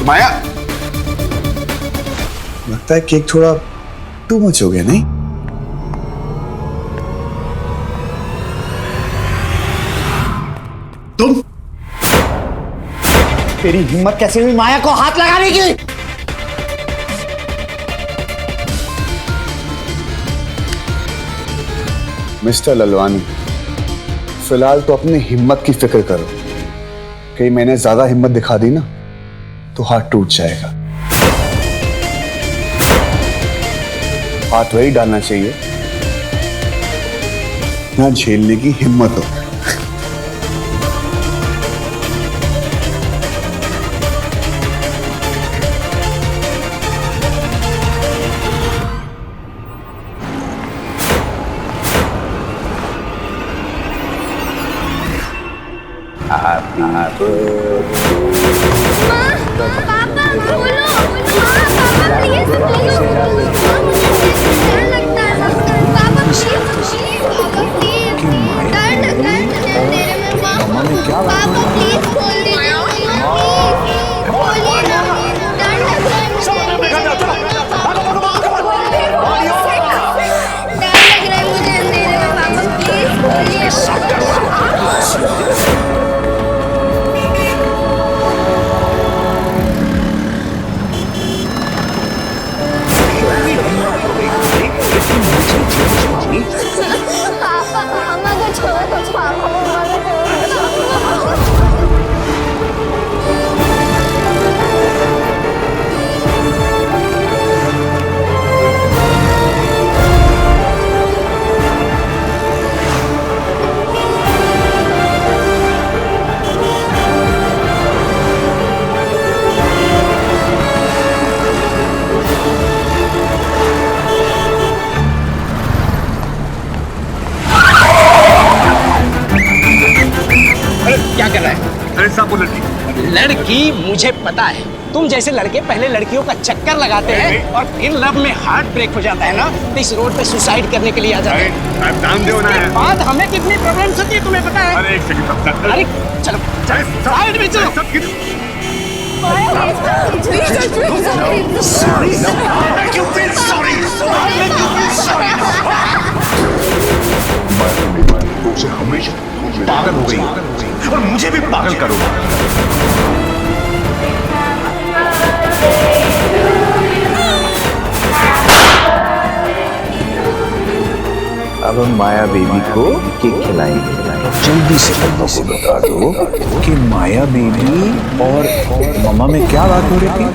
माया, लगता है केक थोड़ा टू मच हो गया नहीं? तुम तेरी हिम्मत कैसे हुई माया को हाथ लगाने की? मिस्टर ललवानी, फिलहाल तो अपनी हिम्मत की फिक्र करो। कहीं मैंने ज्यादा हिम्मत दिखा दी ना तो हाथ टूट जाएगा। हाथ वही डालना चाहिए ना झेलने की हिम्मत हो। क्या कर रहा है? अरे साहब वो लड़की लड़की मुझे पता है। तुम जैसे लड़के पहले लड़कियों का चक्कर लगाते हैं और फिर लव में हार्ट ब्रेक हो जाता है ना, तो इस रोड पे सुसाइड करने के लिए आ जाते हैं। ध्यान दो ना। बाद हमें कितनी प्रॉब्लम्स होती है तुम्हें पता है? अरे एक सेकंड। अरे चलो साइड में चलो। तुमसे हमेशा पागल हो गई और मुझे भी पागल करोगे। अब हम माया बेबी को केक खिलाएंगे। जल्दी से मम्मा को बता दो कि माया बेबी और मम्मा में क्या बात हो रही थी?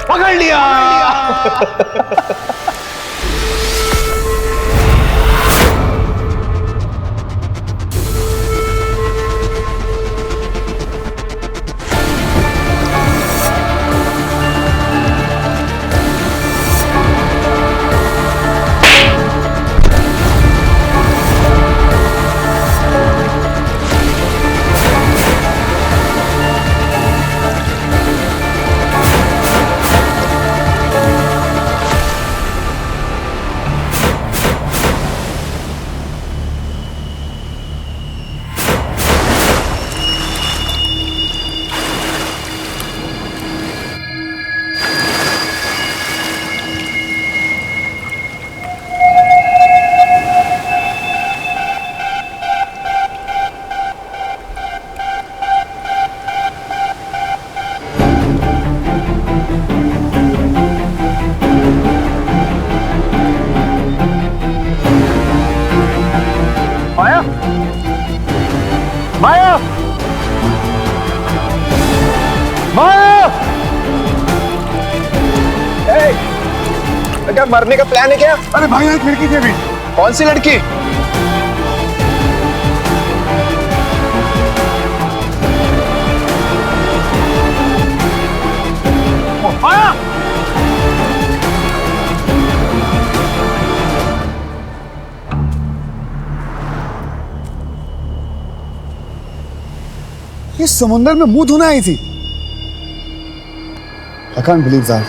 पकड़ लिया। माया, माया, क्या मरने का प्लान है क्या? अरे भाई यहाँ खिड़की थी अभी। कौन सी लड़की? माया, ये समुंदर में मुंह धोने आई थी। I can't believe that.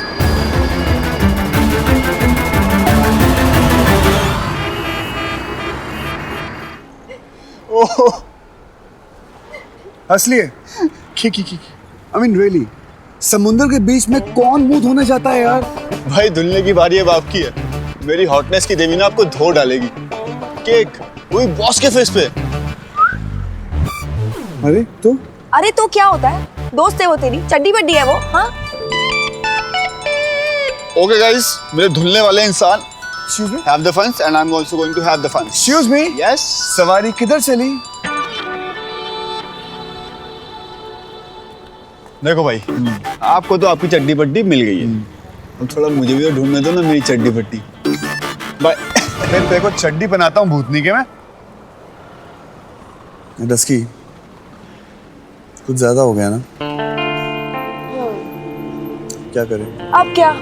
ओह, हंस लिए? I mean really, समुंदर के बीच में कौन मुंह धोने जाता है यार? भाई धुलने की बारी अब आपकी है। मेरी हॉटनेस की देवी ना आपको धो डालेगी। केक वही बॉस के फेस पे। अरे तो? अरे तो क्या होता है? दोस्त है वो तेरी, चड्डी बड्डी है वो, हाँ? ओके गाइस, मेरे धुलने वाले इंसान Excuse me? have the fun and I'm also going to have the fun. Excuse me? Yes. सवारी किधर चली? देखो भाई, आपको तो आपकी चड्डी पट्टी मिल गई है। अब थोड़ा मुझे भी ढूंढने दो ना मेरी चड्डी पट्टी। बाय। फिर देखो चड्डी बनाता हूँ भूतनी के मैं। डस्की, कुछ ज्यादा हो गया ना? क्या करें? अब क्या?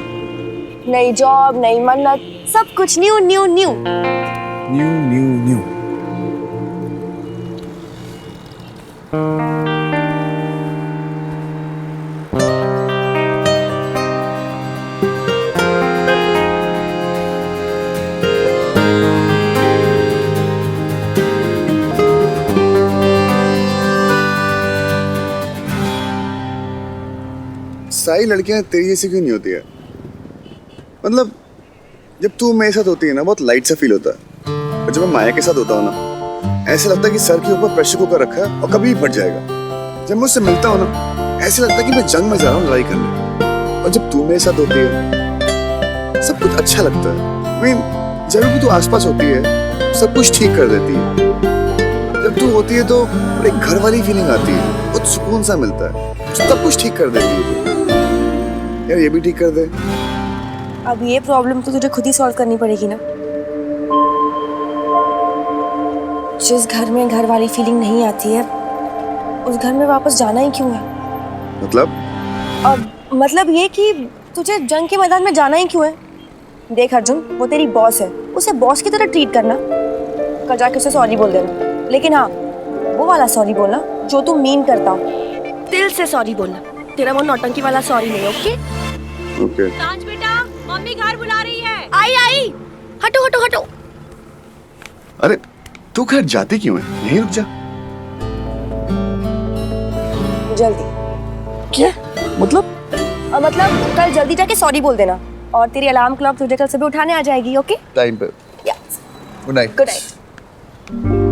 नई जॉब, नई मन्नत, सब कुछ new new new. New new new. सारी लड़कियां तेरी जैसी क्यों नहीं होती है? मतलब जब तू मेरे साथ होती है ना बहुत लाइट सा फील होता है, और जब मैं माया के साथ होता हूँ ना ऐसे लगता है कि सर के ऊपर प्रेशर कुकर रखा है और कभी भी फट जाएगा। जब मैं उससे मिलता हूँ ना ऐसे लगता है कि मैं जंग में जा रहा हूँ लड़ाई करने, और जब तू मेरे साथ होती है सब कुछ अच्छा लगता है। I mean, जब भी तू आसपास होती है सब कुछ ठीक कर देती है। जब तू होती है तो एक घर वाली फीलिंग आती है, बहुत सुकून सा मिलता है, सब कुछ ठीक कर देती है। यार ये भी ठीक कर दे। अब ये प्रॉब्लम तो तुझे खुद ही सॉल्व करनी पड़ेगी ना। जिस घर में घर वाली फीलिंग नहीं आती है उस घर में वापस जाना ही क्यों है? मतलब? अब मतलब ये कि तुझे जंग के मैदान में जाना ही क्यों है? देख अर्जुन, वो तेरी बॉस है, उसे बॉस की तरह ट्रीट करना। कल जाके उसे सॉरी बोल देना, लेकिन हाँ वो वाला सॉरी बोलना जो तू मीन करता हो। दिल से सॉरी बोलना, तेरा वो नौटंकी वाला सॉरी नहीं। Okay okay. सांझ बेटा, मम्मी घर बुला रही है। आई आई, हटो हटो हटो। अरे तू घर जाती क्यों है? यहीं रुक जा। जल्दी क्या मतलब? मतलब कल जल्दी जाके सॉरी बोल देना और तेरी अलार्म क्लॉक तुझे कल सुबह उठाने आ जाएगी। ओके टाइम पे। Yes, good night. Good night.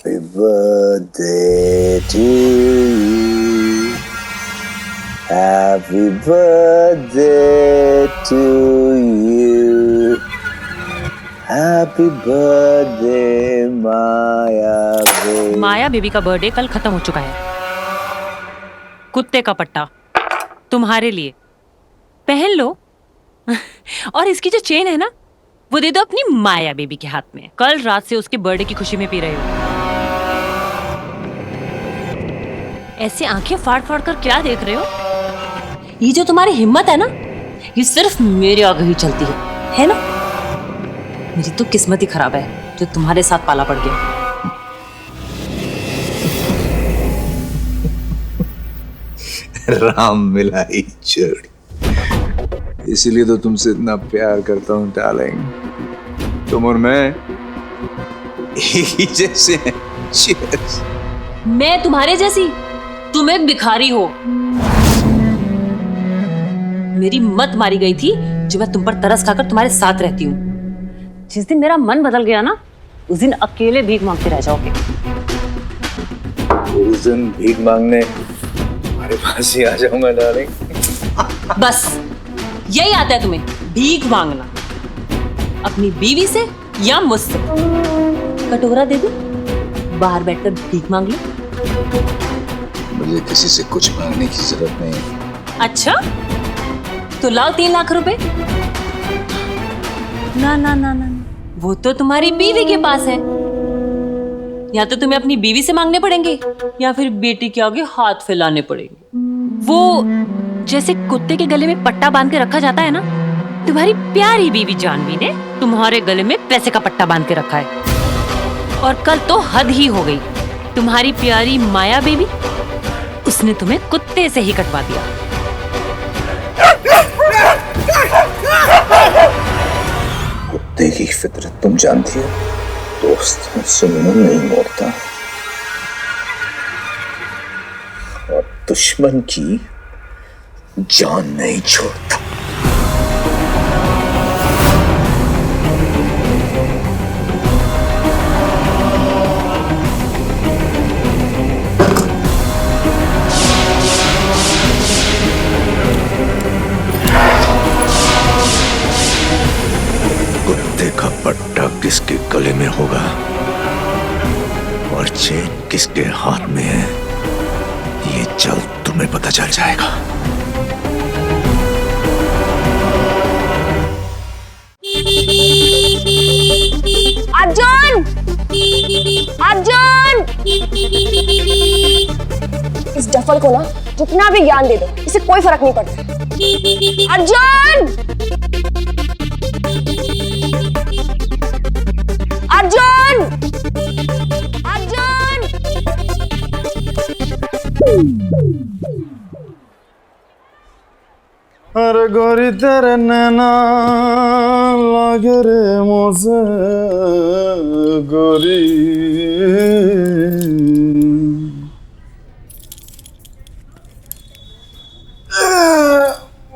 Happy birthday to you. Happy birthday to you. Happy birthday Maya baby. Maya baby का बर्थडे कल खत्म हो चुका है। कुत्ते का पट्टा तुम्हारे लिए, पहन लो। और इसकी जो चेन है ना वो दे दो अपनी माया बेबी के हाथ में। कल रात से उसके बर्थडे की खुशी में पी रहे हो। ऐसे आंखें फाड़ फाड़ कर क्या देख रहे हो? ये जो तुम्हारी हिम्मत है ना ये सिर्फ मेरे आगे ही चलती है ना? मेरी तो किस्मत ही खराब है जो तुम्हारे साथ पाला पड़ गया। राम मिलाई जोड़ी, इसीलिए तो तुमसे इतना प्यार करता हूँ डार्लिंग। तुम और मैं एक ही जैसे हैं। Cheers। मैं तुम्हारे जैसी? तुम एक भिखारी हो। मेरी मत मारी गई थी जो मैं तुम पर तरस खाकर तुम्हारे साथ रहती हूँ। जिस दिन मेरा मन बदल गया ना, उस दिन अकेले भीख मांगते रह जाओगे। उस दिन भीख मांगने हमारे पास ही आ जाऊंगा डार्लिंग। बस यही आता है तुम्हें, भीख मांगना, अपनी बीवी से या मुझसे। कटोरा दे दूं, बाहर बैठकर भीख मांग लो। मुझे किसी से कुछ मांगने की जरूरत नहीं। अच्छा, तो लाओ 3 लाख रुपए। ना ना ना ना, वो तो तुम्हारी बीवी के पास है। या तो तुम्हें अपनी बीवी से मांगने पड़ेंगे या फिर बेटी के आगे हाथ फैलाने पड़ेंगे। वो जैसे कुत्ते के गले में पट्टा बांध के रखा जाता है ना, तुम्हारी प्यारी बीवी जानवी ने तुम्हारे गले में पैसे का पट्टा बांध के रखा है। और कल तो हद ही हो गई, तुम्हारी प्यारी माया बेबी, उसने तुम्हें कुत्ते से ही कटवा दिया। कुत्ते की फितरत तुम जानती हो, दोस्त से मुंह नहीं मोड़ता और दुश्मन की जान नहीं छोड़ता। का पट्टा किसके गले में होगा और चेन किसके हाथ में है, ये जल्द तुम्हें पता चल जाएगा। अर्जुन! अर्जुन! इस डफल को ना जितना भी ज्ञान दे दो, इसे कोई फर्क नहीं पड़ता। अर्जुन! अर्जुन! अर्जुन! अरे गोरी तेरे नैना लागे रे मुझे गोरी,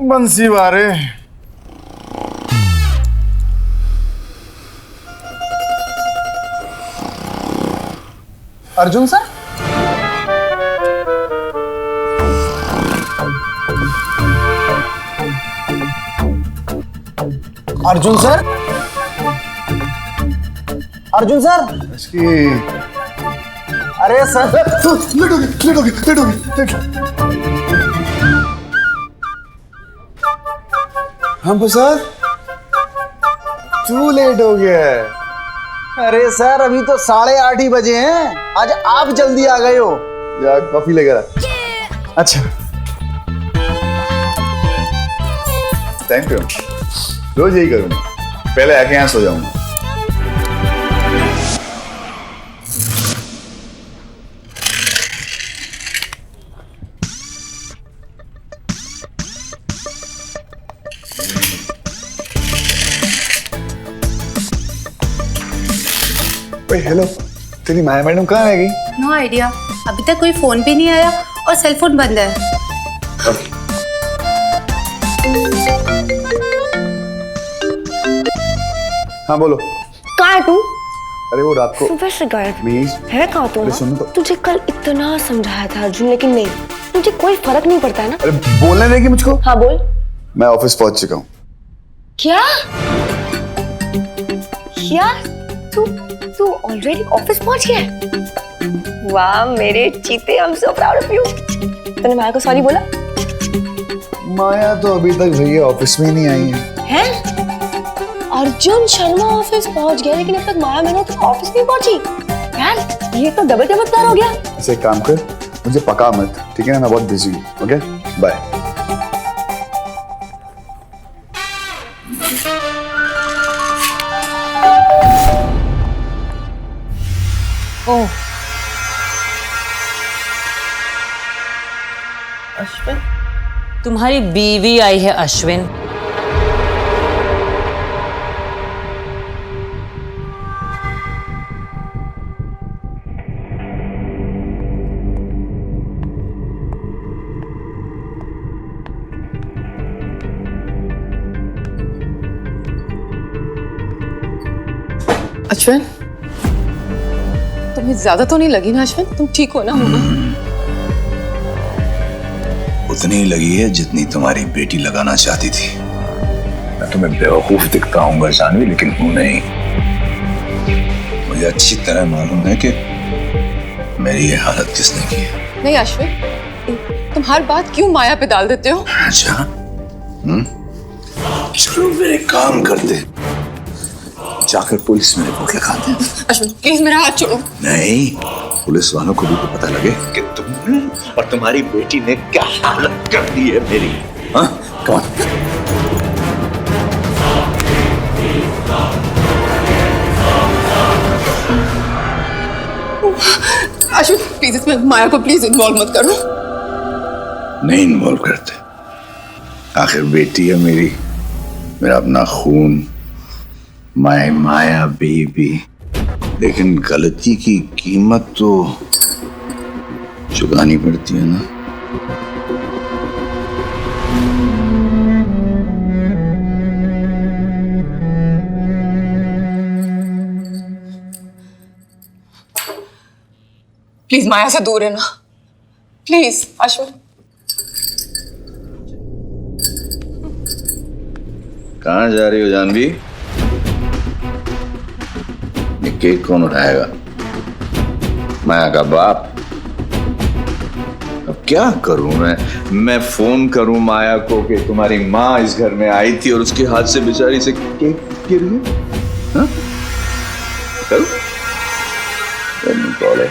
बंसी वारे। Arjun sir, Arjun sir, Arjun sir, इसकी अरे सर, लेट होगी, लेट होगी, लेट होगी, लेट। हम प्रसाद, तू लेट हो गया है। अरे सर अभी तो 8:30 ही बजे हैं, आज आप जल्दी आ गए हो। जा कॉफी लेकर आ। अच्छा थैंक यू। रोज यही करूंगा, पहले आके यहाँ सो जाऊंगा। हेलो, तेरी माया मैडम कहाँ रह गई? नो आइडिया, अभी तक कोई फोन भी नहीं आया और सेल फोन बंद है। हाँ बोलो। कहाँ है तू? अरे वो रात को सुबह से गायब प्लीज है। कहाँ तू? सुनो तो। तुझे कल इतना समझाया था अर्जुन, लेकिन नहीं, तुझे कोई फर्क नहीं पड़ता है ना। अरे बोलने देगी मुझको। हाँ बोल। मैं ऑफिस पहुंच चुका हूँ। क्या? तू ऑलरेडी ऑफिस पहुंच गया है? वाह मेरे चीते, I am so proud of you. तूने माया को सॉरी बोला? माया तो अभी तक भैया ऑफिस में ही नहीं आई है। हैं? अर्जुन शर्मा ऑफिस पहुंच गया, लेकिन अब तक माया मैंने तो ऑफिस नहीं पहुंची। यार ये तो डबल चमत्कार हो गया। ऐसे एक काम कर, मुझे पका मत, ठीक है ना? मैं बहुत बिजी हूँ। Okay bye. ओह अश्विन, तुम्हारी बीवी आई है अश्विन। अश्विन, तुम्हें ज्यादा तो नहीं लगी ना अश्विन? तुम ठीक हो ना? उतनी ही लगी है जितनी तुम्हारी बेटी लगाना चाहती थी। मैं तुम्हें बेवकूफ दिखता हूँ जानवी, लेकिन हूं नहीं। मुझे अच्छी तरह मालूम है कि मेरी ये हालत किसने की है। नहीं अश्विन, तुम हर बात क्यों माया पे डाल देते हो? अच्छा, चलो मेरे काम करते, जाकर पुलिस में रिपोर्ट लिखाते हैं। अश्विन प्लीज मेरा हाथ छोड़ो। नहीं, पुलिस वालों को भी तो पता लगे कि तुमने और तुम्हारी बेटी ने क्या हालत कर दी है मेरी। हाँ, कौन? अश्विन प्लीज इसमें माया को प्लीज इन्वॉल्व मत करो। नहीं इन्वॉल्व करते, आखिर बेटी है मेरी, मेरा अपना खून, माया बेबी। लेकिन गलती की कीमत तो चुकानी पड़ती है ना। प्लीज माया से दूर रहना, प्लीज अश्विन। कहाँ जा रही हो जानवी? ये केक कौन उठाएगा? माया का बाप। अब क्या करूं मैं फोन करूं माया को कि तुम्हारी माँ इस घर में आई थी और उसके हाथ से बेचारी से केक गिर गया। हाँ? करूं? कॉल है।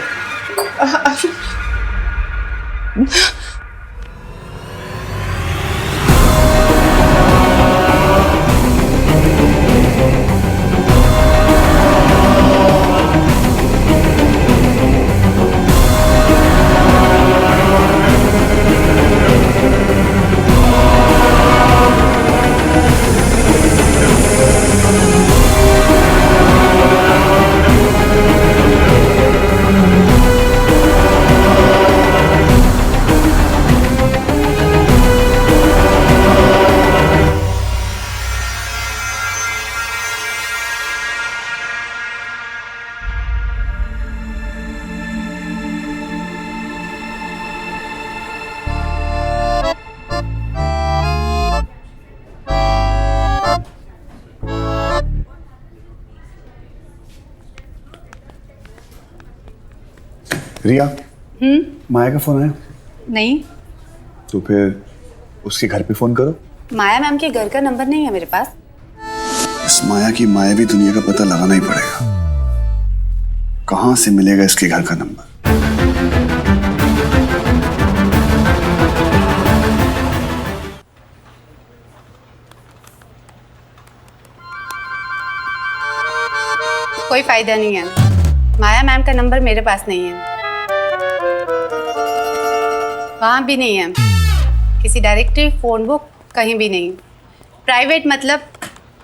रिया, माया का फोन आया? नहीं, तो फिर उसके घर पे फोन करो। माया मैम के घर का नंबर नहीं है मेरे पास। इस माया की मायावी दुनिया का पता लगाना ही पड़ेगा। कहां से मिलेगा इसके घर का नंबर? कोई फायदा नहीं है, माया मैम का नंबर मेरे पास नहीं है, वहाँ भी नहीं है, किसी डायरेक्टरी फोन बुक कहीं भी नहीं। प्राइवेट मतलब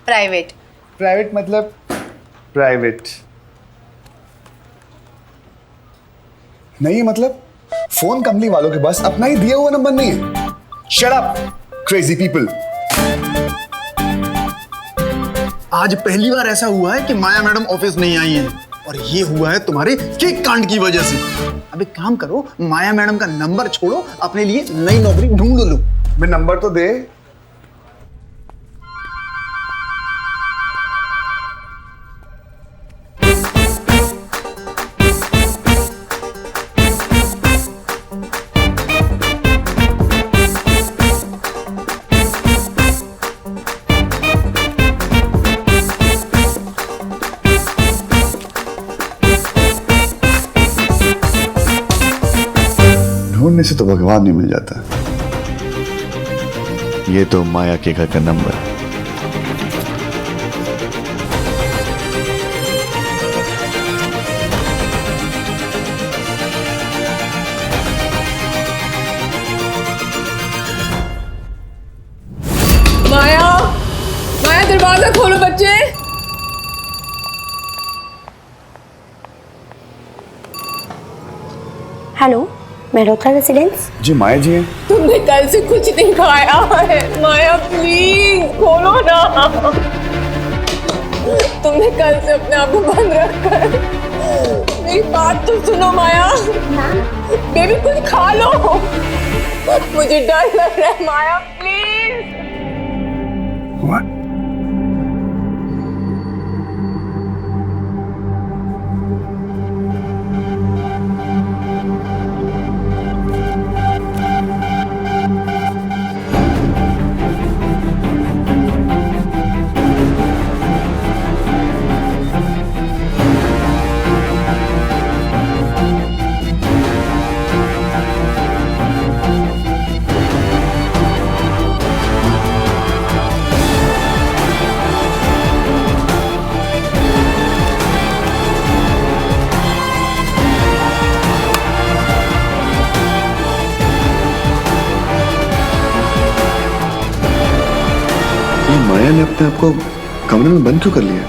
प्राइवेट। प्राइवेट मतलब प्राइवेट नहीं, मतलब फोन कंपनी वालों के पास अपना ही दिया हुआ नंबर नहीं है। Shut up crazy people. आज पहली बार ऐसा हुआ है कि माया मैडम ऑफिस नहीं आई हैं, और ये हुआ है तुम्हारे केक कांड की वजह से। अब एक काम करो, माया मैडम का नंबर छोड़ो, अपने लिए नई नौकरी ढूंढ लो। मैं नंबर तो दे। ढूंढने से तो भगवान नहीं मिल जाता। ये तो माया के घर का नंबर। माया, माया दरवाजा खोलो बच्चे। Hello, Mehrotra residence. जी माया जी हैं। तुमने कल से कुछ नहीं खाया है, माया प्लीज खोलो ना। तुमने कल से अपने आप को बंद रखा है। मेरी बात तो सुनो माया। बेबी कुछ खा लो। मुझे डर लग रहा है माया, प्लीज। What? माया ने अपने आप को कमरे में बंद क्यों कर लिया?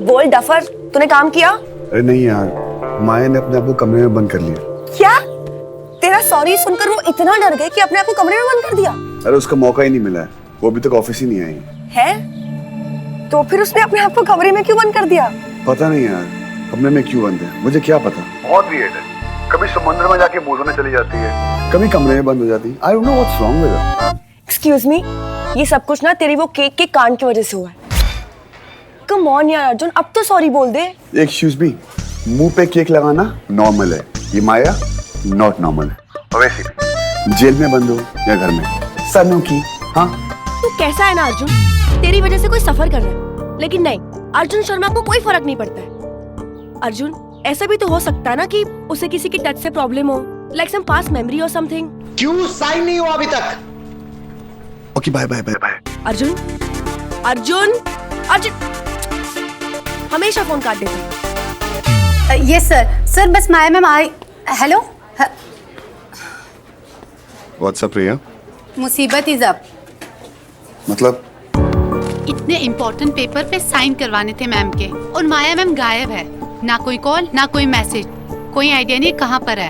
बोल डफर, तूने काम किया? अरे नहीं यार, माया ने अपने आप को कमरे में बंद कर लिया। क्या? तेरा सॉरी सुनकर वो इतना डर गए कि अपने आप को कमरे में बंद कर दिया? अरे उसका मौका ही नहीं मिला है, वो अभी तक ऑफिस ही नहीं आई है? तो फिर उसने अपने आप को कमरे में क्यों बंद कर दिया? पता नहीं यार, कमरे में क्यों बंद है, मुझे क्या पता। बहुत वियर्ड है, कभी समुद्र में जाके मूव होने चली जाती है, कभी कमरे में बंद हो जाती है। I don't know what's wrong with her. Excuse me, ये सब कुछ ना तेरी वो केक के कांड की वजह से हुआ है। कम ऑन यार अर्जुन, अब तो सॉरी बोल दे। एक्सक्यूज मी, मुंह पे केक लगाना नॉर्मल है, ये माया नॉट नॉर्मल है। वैसे जेल में बंद हो या घर में, सनों की। हाँ तू कैसा है ना अर्जुन, तेरी वजह से कोई सफर कर रहा है, लेकिन नहीं, अर्जुन शर्मा को कोई फर्क नहीं पड़ता है। अर्जुन, ऐसा भी तो हो सकता है ना कि उसे किसी की टच से प्रॉब्लम हो, लाइक सम पास्ट मेमोरी और समथिंग। क्यों साइन नहीं हुआ अभी तक? Okay bye bye bye bye. Arjun Arjun Arjun हमेशा फोन काट देता है। यस सर बस माया मैम आई। हेलो। व्हाट्सअप प्रिया? मुसीबत इज अप। मतलब? इतने इम्पोर्टेंट पेपर पे साइन करवाने थे मैम के, और माया मैम गायब है। ना कोई कॉल ना कोई मैसेज, कोई आइडिया नहीं कहाँ पर है।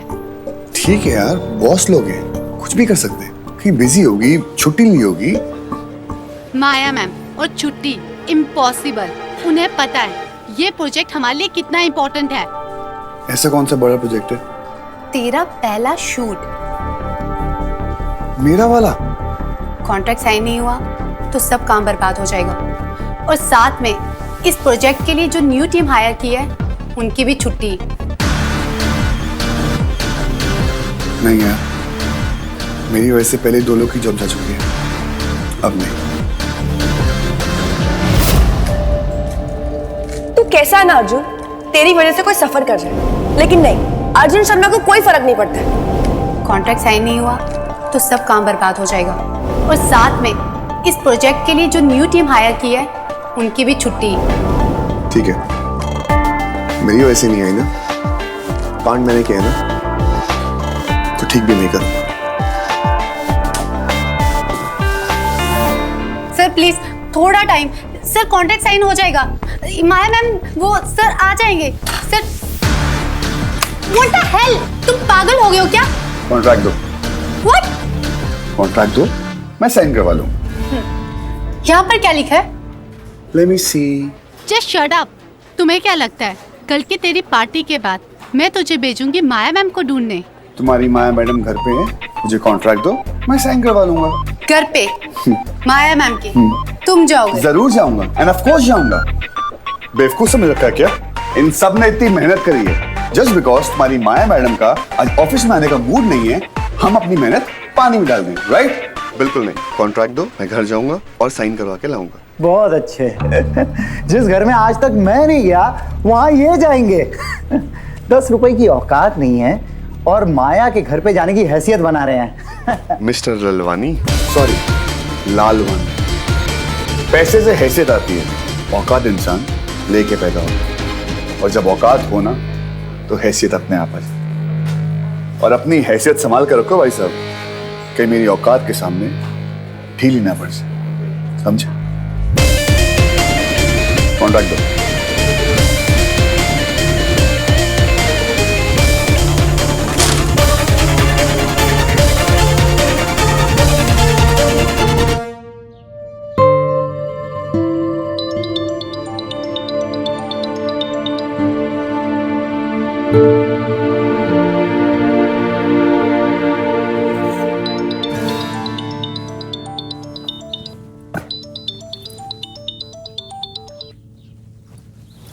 ठीक है यार, बॉस लोग हैं, कुछ भी कर सकते हैं। कहीं बिजी होगी, छुट्टी ली होगी। माया मैम और छुट्टी इम्पॉसिबल। उन्हें पता है ये प्रोजेक्ट हमारे लिए कितना इम्पोर्टेंट है। ऐसा कौन सा बड़ा प्रोजेक्ट है? तेरा पहला शूट। मेरा वाला? कॉन्ट्रैक्ट साइन नहीं हुआ तो सब काम बर्बाद हो जाएगा, और साथ में इस प्रोजेक्ट के लिए जो न्यू टीम हायर की है उनकी भी छुट्टी। नहीं यार, मेरी वजह से पहले 2 लोग की जॉब जा चुकी है, अब नहीं। तू कैसा है ना अर्जुन, तेरी वजह से कोई सफर कर रहा है, लेकिन नहीं, अर्जुन शर्मा को कोई फर्क नहीं पड़ता है। कॉन्ट्रैक्ट साइन नहीं हुआ तो सब काम बर्बाद हो जाएगा, और साथ में इस प्रोजेक्ट के लिए जो न्यू टीम हायर की है उनकी भी छुट्टी। ठीक है, मेरी वजह से नहीं आई ना, कांड मैंने किया ना, तो ठीक भी नहीं कर। सर प्लीज थोड़ा टाइम, सर कॉन्ट्रैक्ट साइन हो जाएगा। माया मैम वो सर आ जाएंगे। सर व्हाट द हेल, तुम पागल हो गए हो क्या? कॉन्ट्रैक्ट दो। व्हाट? कॉन्ट्रैक्ट दो, मैं साइन करवा लूँ। यहाँ पर क्या लिखा है? Let me see. Just shut up. तुम्हें क्या लगता है कल की तेरी पार्टी के बाद मैं तुझे भेजूंगी माया मैम को ढूंढने? तुम्हारी माया मैडम घर पे है, मुझे कॉन्ट्रैक्ट दो, मैं साइन करवा लूंगा। घर पे माया मैम की? तुम जाओगे? जरूर जाऊंगा, एंड ऑफ कोर्स जाऊंगा। बेवकूफ समझ रखा है क्या? इन सब ने इतनी मेहनत करी है, जस्ट बिकॉज तुम्हारी माया मैडम का आज ऑफिस में आने का मूड नहीं है, हम अपनी मेहनत पानी में डाल दें, राइट? बिल्कुल नहीं, कॉन्ट्रैक्ट दो, मैं घर जाऊंगा और साइन करवा के लाऊंगा। बहुत अच्छे। जिस घर में आज तक मैं नहीं गया वहां ये जाएंगे। 10 रुपए की औकात नहीं है और माया के घर पे जाने की हैसियत बना रहे हैं। मिस्टर ललवानी, सॉरी लालवानी, पैसे से हैसियत आती है, औकात इंसान लेके पैदा होता है, और जब औकात हो ना तो हैसियत अपने आप आ जाती है। और अपनी हैसियत संभाल कर रखो भाई साहब, कहीं मेरी औकात के सामने ढीली ना पड़ जाए, समझे? कॉन्ट्रैक्ट दो।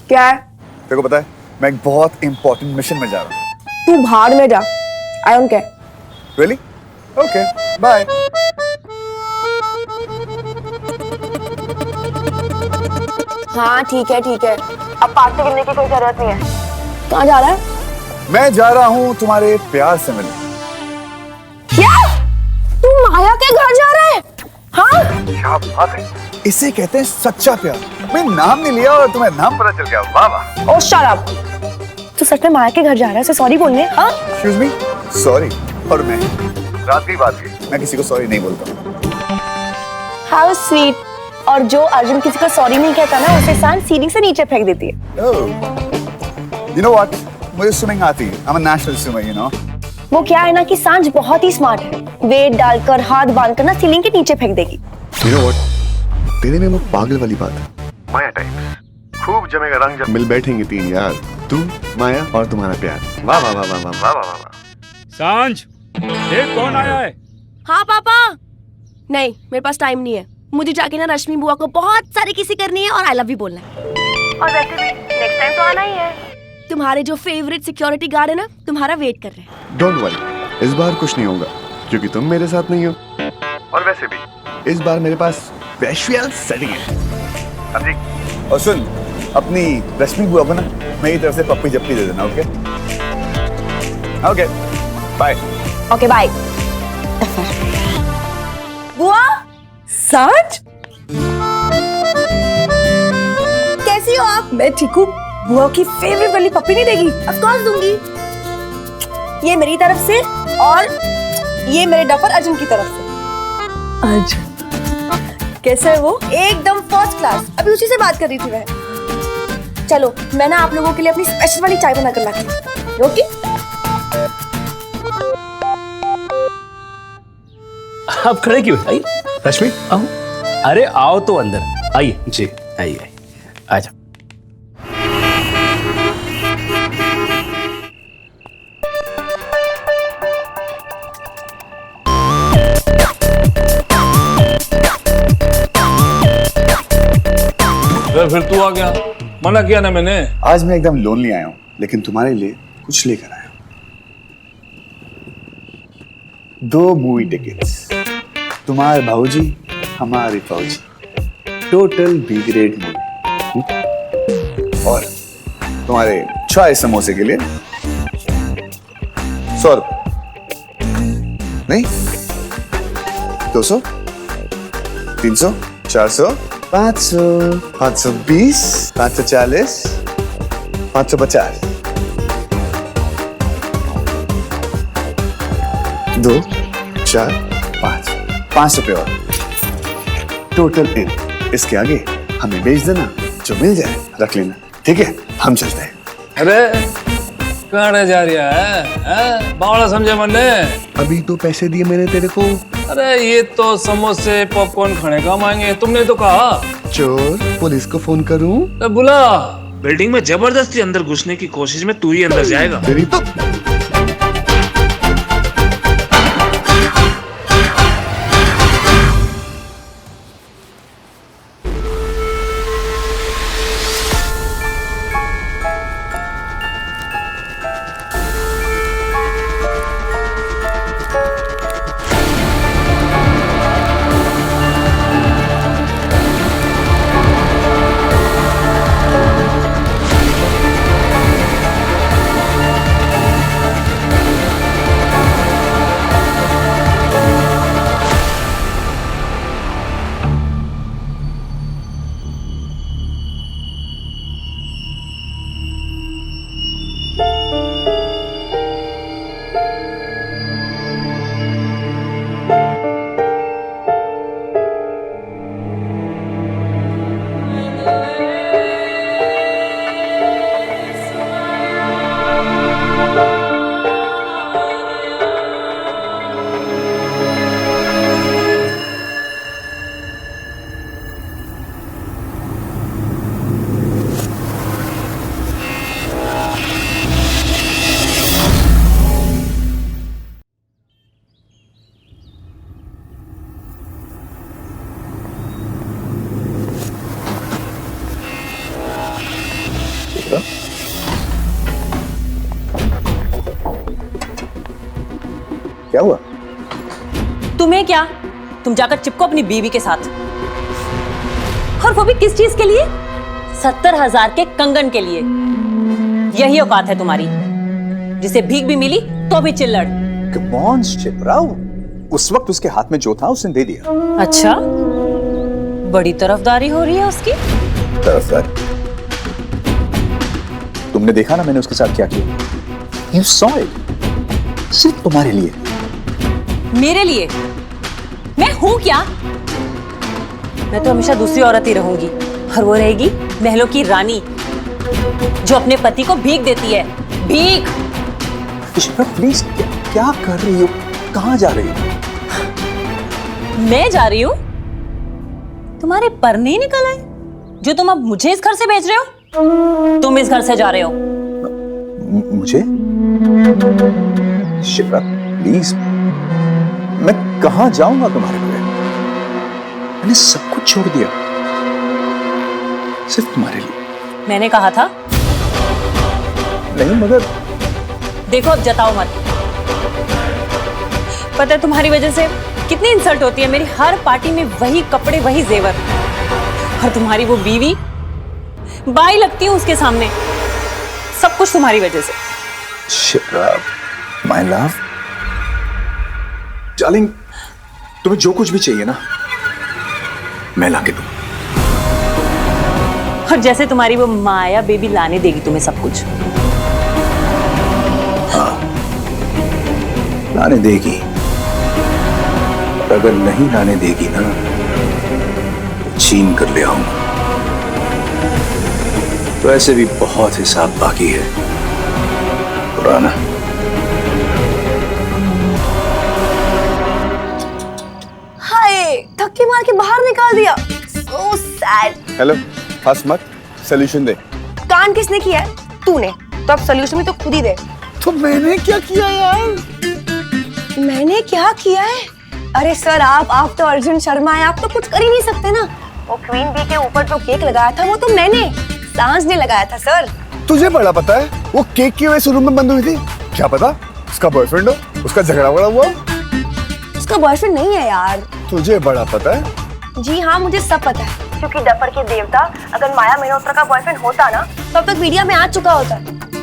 क्या है? तेरे को पता है मैं एक बहुत इंपॉर्टेंट मिशन में जा रहा हूँ। तू भाड़ में जा। I don't care. Really? Okay, bye. हाँ ठीक है ठीक है, अब पार्टी करने की कोई जरूरत नहीं है। कहाँ जा रहा है? मैं जा रहा हूँ तुम्हारे प्यार से मिलने। क्या? तू माया के घर जा रहा है? हाँ? क्या बात है? इसे कहते हैं सच्चा प्यार। मैं नाम नहीं लिया और तुम्हें नाम पता चल गया। वाह वाह। ओ शट अप। तू सच में माया के घर जा रहा है उसे सॉरी बोलने? हाँ? Excuse me, sorry. और मैं रात की बात है, मैं किसी को सॉरी नहीं बोलता। How sweet. और जो अर्जुन किसी को सॉरी नहीं कहता ना, उसे सांझ सीढ़ी से नीचे फेंक देती है। यू नो व्हाट, मुझे स्विमिंग आती है। I am a national swimmer, you know. वो क्या है ना कि सांझ बहुत ही स्मार्ट है। वेट डालकर हाथ बांधकर ना सीलिंग के नीचे फेंक देगी। यू नो व्हाट, तेरे में वो पागल वाली बात है। माया टाइप खूब जमेगा रंग जब मिल बैठेंगे तीन यार, तू, माया और तुम्हारा प्यार। वाह वाह वाह वाह वाह वाह वाह। सांझ, देख कौन आया है। हाँ पापा। नहीं, मेरे पास टाइम नहीं है। मुझे जाके ना रश्मि बुआ को बहुत सारी किसी करनी है और आई लव यू बोलना है। और वैसे भी नेक्स्ट टाइम तो आना ही है। तुम्हारे जो फेवरेट सिक्योरिटी गार्ड है ना, तुम्हारा वेट कर रहे हैं। डोंट वरी, इस बार कुछ नहीं होगा क्योंकि तुम मेरे साथ नहीं हो। और वैसे भी इस बार मेरे पास स्पेशल सेटिंग है। और सुन, अपनी रश्मि बुआ को ना मेरी तरफ से पप्पी जप्पी दे देना। Okay okay, bye. Okay bye. बुआ, सांझ, कैसी हो आप? मैं ठीक हूँ। बुआ की फेवरेट वाली पप्पी नहीं देगी? ऑफ कोर्स दूंगी। ये मेरी तरफ से और ये मेरे डफर अर्जुन की तरफ से। अर्जुन कैसा है वो? एकदम फर्स्ट क्लास। अभी उसी से बात कर रही थी मैं। चलो मैं ना आप लोगों के लिए अपनी स्पेशल वाली चाय बना कर लाती हूँ। ओके? आप खड़े क्यों? आइए रश्मि, आओ। अरे आओ तो अंदर आइए। जी आइए आइए, आ जाओ। फिर तू आ गया, मना किया ना मैंने। आज मैं एकदम लोनली आया हूँ, लेकिन तुम्हारे लिए कुछ लेकर आया हूँ। 2 मूवी टिकट्स, तुम्हारे भाऊजी हमारी फौजी, टोटल बी ग्रेड मूवी। और तुम्हारे 6 समोसे के लिए 100 रुपए। नहीं, 200, 300, 400, 500, 520, 540, 550, 2, 4, 5, 5 रुपए और टोटल इन। इसके आगे हमें बेच देना, जो मिल जाए रख लेना। ठीक है, हम चलते हैं। अरे कहाँ जा रहा है? बावड़ा समझे मैंने। अभी तो पैसे दिए मैंने तेरे को। अरे ये तो समोसे पॉपकॉर्न खाने काम आएंगे, तुमने तो कहा। चोर, पुलिस को फोन करूं? तो बुला। बिल्डिंग में जबरदस्ती अंदर घुसने की कोशिश में तू ही अंदर जाएगा। तेरी तो क्या हुआ? तुम्हें क्या, तुम जाकर चिपको अपनी बीवी के साथ। और वो भी किस चीज के लिए? 70,000 के कंगन के लिए। यही औकात है तुम्हारी, जिसे भीख भी मिली तो भी चिल्लड़। Come on, शिप्रा, उस वक्त उसके हाथ में जो था उसने दे दिया। अच्छा, बड़ी तरफदारी हो रही है उसकी। तरफदारी? तुमने देखा ना मैंने उसके साथ क्या किया? You saw it. सिर्फ तुम्हारे लिए। मेरे लिए? मैं हूं क्या? मैं तो हमेशा दूसरी औरत ही रहूंगी, और वो रहेगी महलों की रानी, जो अपने पति को भीख देती है। भीख। शिप्रा प्लीज, क्या कर रही हो? कहाँ जा रही हो? मैं जा रही हूँ? तुम्हारे पर नहीं निकल आए जो तुम अब मुझे इस घर से भेज रहे हो? तुम इस घर से जा रहे हो। मुझे? शिप्रा प्लीज, मैं कहाँ जाऊंगा तुम्हारे बगैर? मैंने सब कुछ छोड़ दिया सिर्फ तुम्हारे लिए। मैंने कहा था। नहीं मगर देखो, अब जताओ मत। पता है तुम्हारी वजह से कितनी इंसल्ट होती है मेरी। हर पार्टी में वही कपड़े, वही जेवर, और तुम्हारी वो बीवी बाई लगती हूँ उसके सामने। सब कुछ तुम्हारी वजह से। शिप्रा, माय लव, डार्लिंग, तुम्हें जो कुछ भी चाहिए ना मैं लाके दूं। और जैसे तुम्हारी वो माया बेबी लाने देगी तुम्हें सब कुछ। हाँ, लाने देगी। और अगर नहीं लाने देगी ना तो छीन कर ले आऊंगा। तो ऐसे भी बहुत हिसाब बाकी है पुराना। हाय, धक्के मार के बाहर निकाल दिया। So sad. हेलो, हंस मत, सोल्यूशन दे। कान किसने किया है? तूने। तो अब सोल्यूशन भी तो खुद ही दे। तो मैंने क्या किया यार? मैंने क्या किया है? अरे सर, आप तो अर्जुन शर्मा है, आप तो कुछ कर ही नहीं सकते ना। वो क्वीन बी के ऊपर जो केक लगाया था वो तो मैंने, सांझ ने लगाया था सर। तुझे बड़ा पता है वो केक की वजह से रूम में बंद हुई थी? क्या पता उसका बॉयफ्रेंड हो, उसका झगड़ा वगड़ा हुआ। उसका बॉयफ्रेंड नहीं है यार। तुझे बड़ा पता है? जी हाँ, मुझे सब पता है, क्योंकि डफर के देवता अगर माया मेहरोत्रा का बॉयफ्रेंड होता ना तब तक मीडिया में आ चुका होता।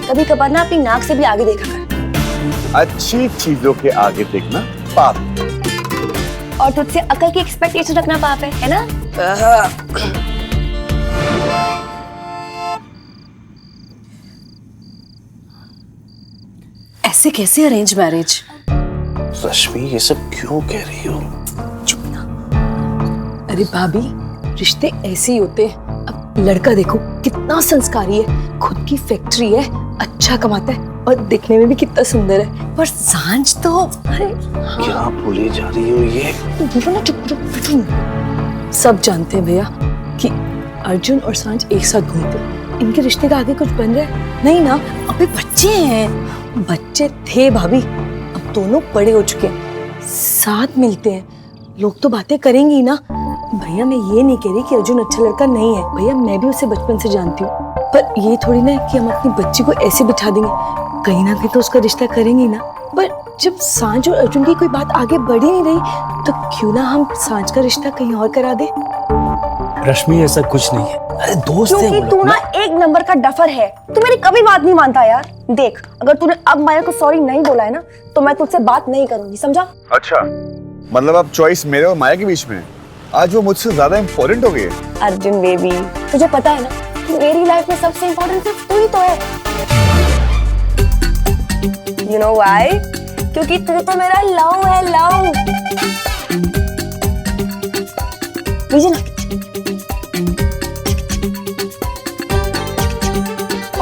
कभी कभार ना अपनी नाक से भी आगे देखा कर। अच्छी चीजों के आगे देखना पाप, और तुझसे अकल की एक्सपेक्टेशन रखना पाप है ना? ऐसे कैसे अरेंज मैरिज? रश्मि, ये सब क्यों कह रही हो? अरे भाभी, रिश्ते ऐसे ही होते हैं। अब लड़का देखो कितना संस्कारी है, खुद की फैक्ट्री है, अच्छा कमाता है और दिखने में भी कितना सुंदर है। पर सांझ तो अरे क्या बोली जा रही हो ये? बोलो ना, चुप चुप। सब जानते हैं भैया कि अर्जुन और सांझ एक साथ घूमते हैं। इनके रिश्ते का आगे कुछ बन रहा है? नहीं ना, अभी बच्चे हैं। बच्चे थे भाभी, अब दोनों बड़े हो चुके हैं, साथ मिलते हैं, लोग तो बातें करेंगे ही ना। भैया मैं ये नहीं कह रही कि अर्जुन अच्छा लड़का नहीं है, भैया मैं भी उसे बचपन से जानती हूँ। पर ये थोड़ी ना कि हम अपनी बच्ची को ऐसे बिठा देंगे, कहीं ना कहीं तो उसका रिश्ता करेंगे ना। पर जब सांझ और अर्जुन की कोई बात आगे बढ़ ही नहीं रही तो क्यों ना हम सांझ का रिश्ता कहीं और करा दे। रश्मि, ऐसा कुछ नहीं है, अरे दोस्त है क्योंकि वो तू लोग ना एक नंबर का डफर है। तू मेरी कभी बात नहीं मानता यार। देख, अगर तूने अब माया को सॉरी नहीं बोला है ना तो मैं तुझसे बात नहीं करूंगी, समझा? अच्छा, मतलब अब चॉइस मेरे और माया के बीच में है। आज वो मुझसे ज्यादा इम्पोर्टेंट हो गई है। अर्जुन बेबी, तुझे पता है ना कि मेरी लाइफ में सबसे इम्पोर्टेंट सिर्फ तू ही तो है। You know why? क्योंकि तू तो मेरा लव है, लव। लीजिए ना।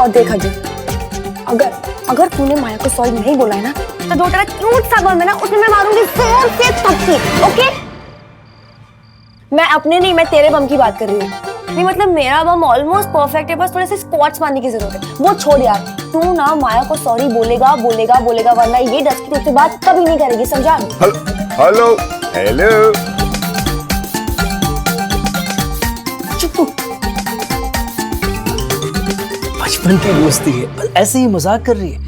और देख अर्जुन, अगर तूने माया को सॉरी नहीं बोला है ना तो जो तेरा क्यूट सा बम है ना उसमें मैं मारूंगी जोर से थप्पी, ओके? मैं अपने नहीं, मैं तेरे बम की बात कर रही हूँ। नहीं मतलब मेरा बम ऑलमोस्ट परफेक्ट है, बस थोड़े से स्पॉट्स मारने की जरूरत है। वो छोड़ यार, तू ना माया को सॉरी बोलेगा वरना ये डस्ट तुझसे बात कभी नहीं करेगी, समझा? हेलो हेलो, चुप। बचपन की दोस्ती है, बस ऐसे ही मजाक कर रही है,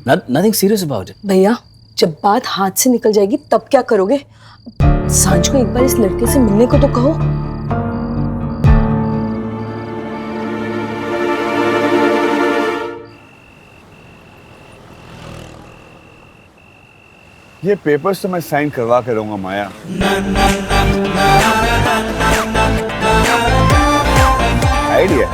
नथिंग सीरियस अबाउट इट। भैया जब बात हाथ से निकल जाएगी तब क्या करोगे? सांझ को एक बार इस लड़के से मिलने को तो कहो। ये पेपर्स तो मैं साइन करवा के रहूंगा माया। आइडिया।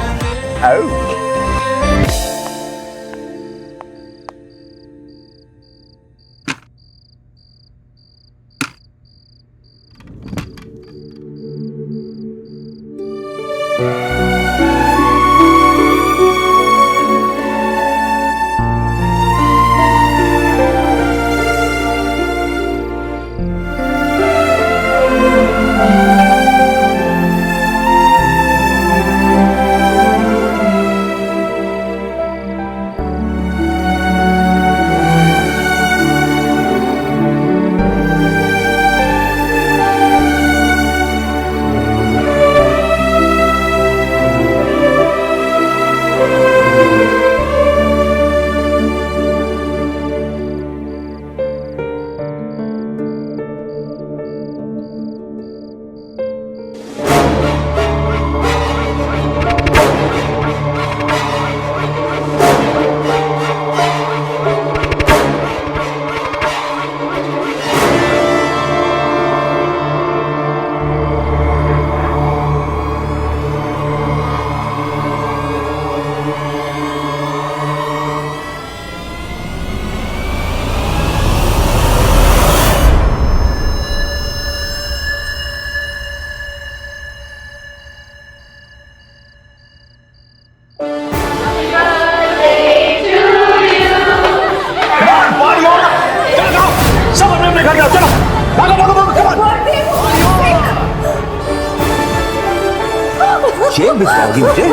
जेल भिजवाओगी मुझे?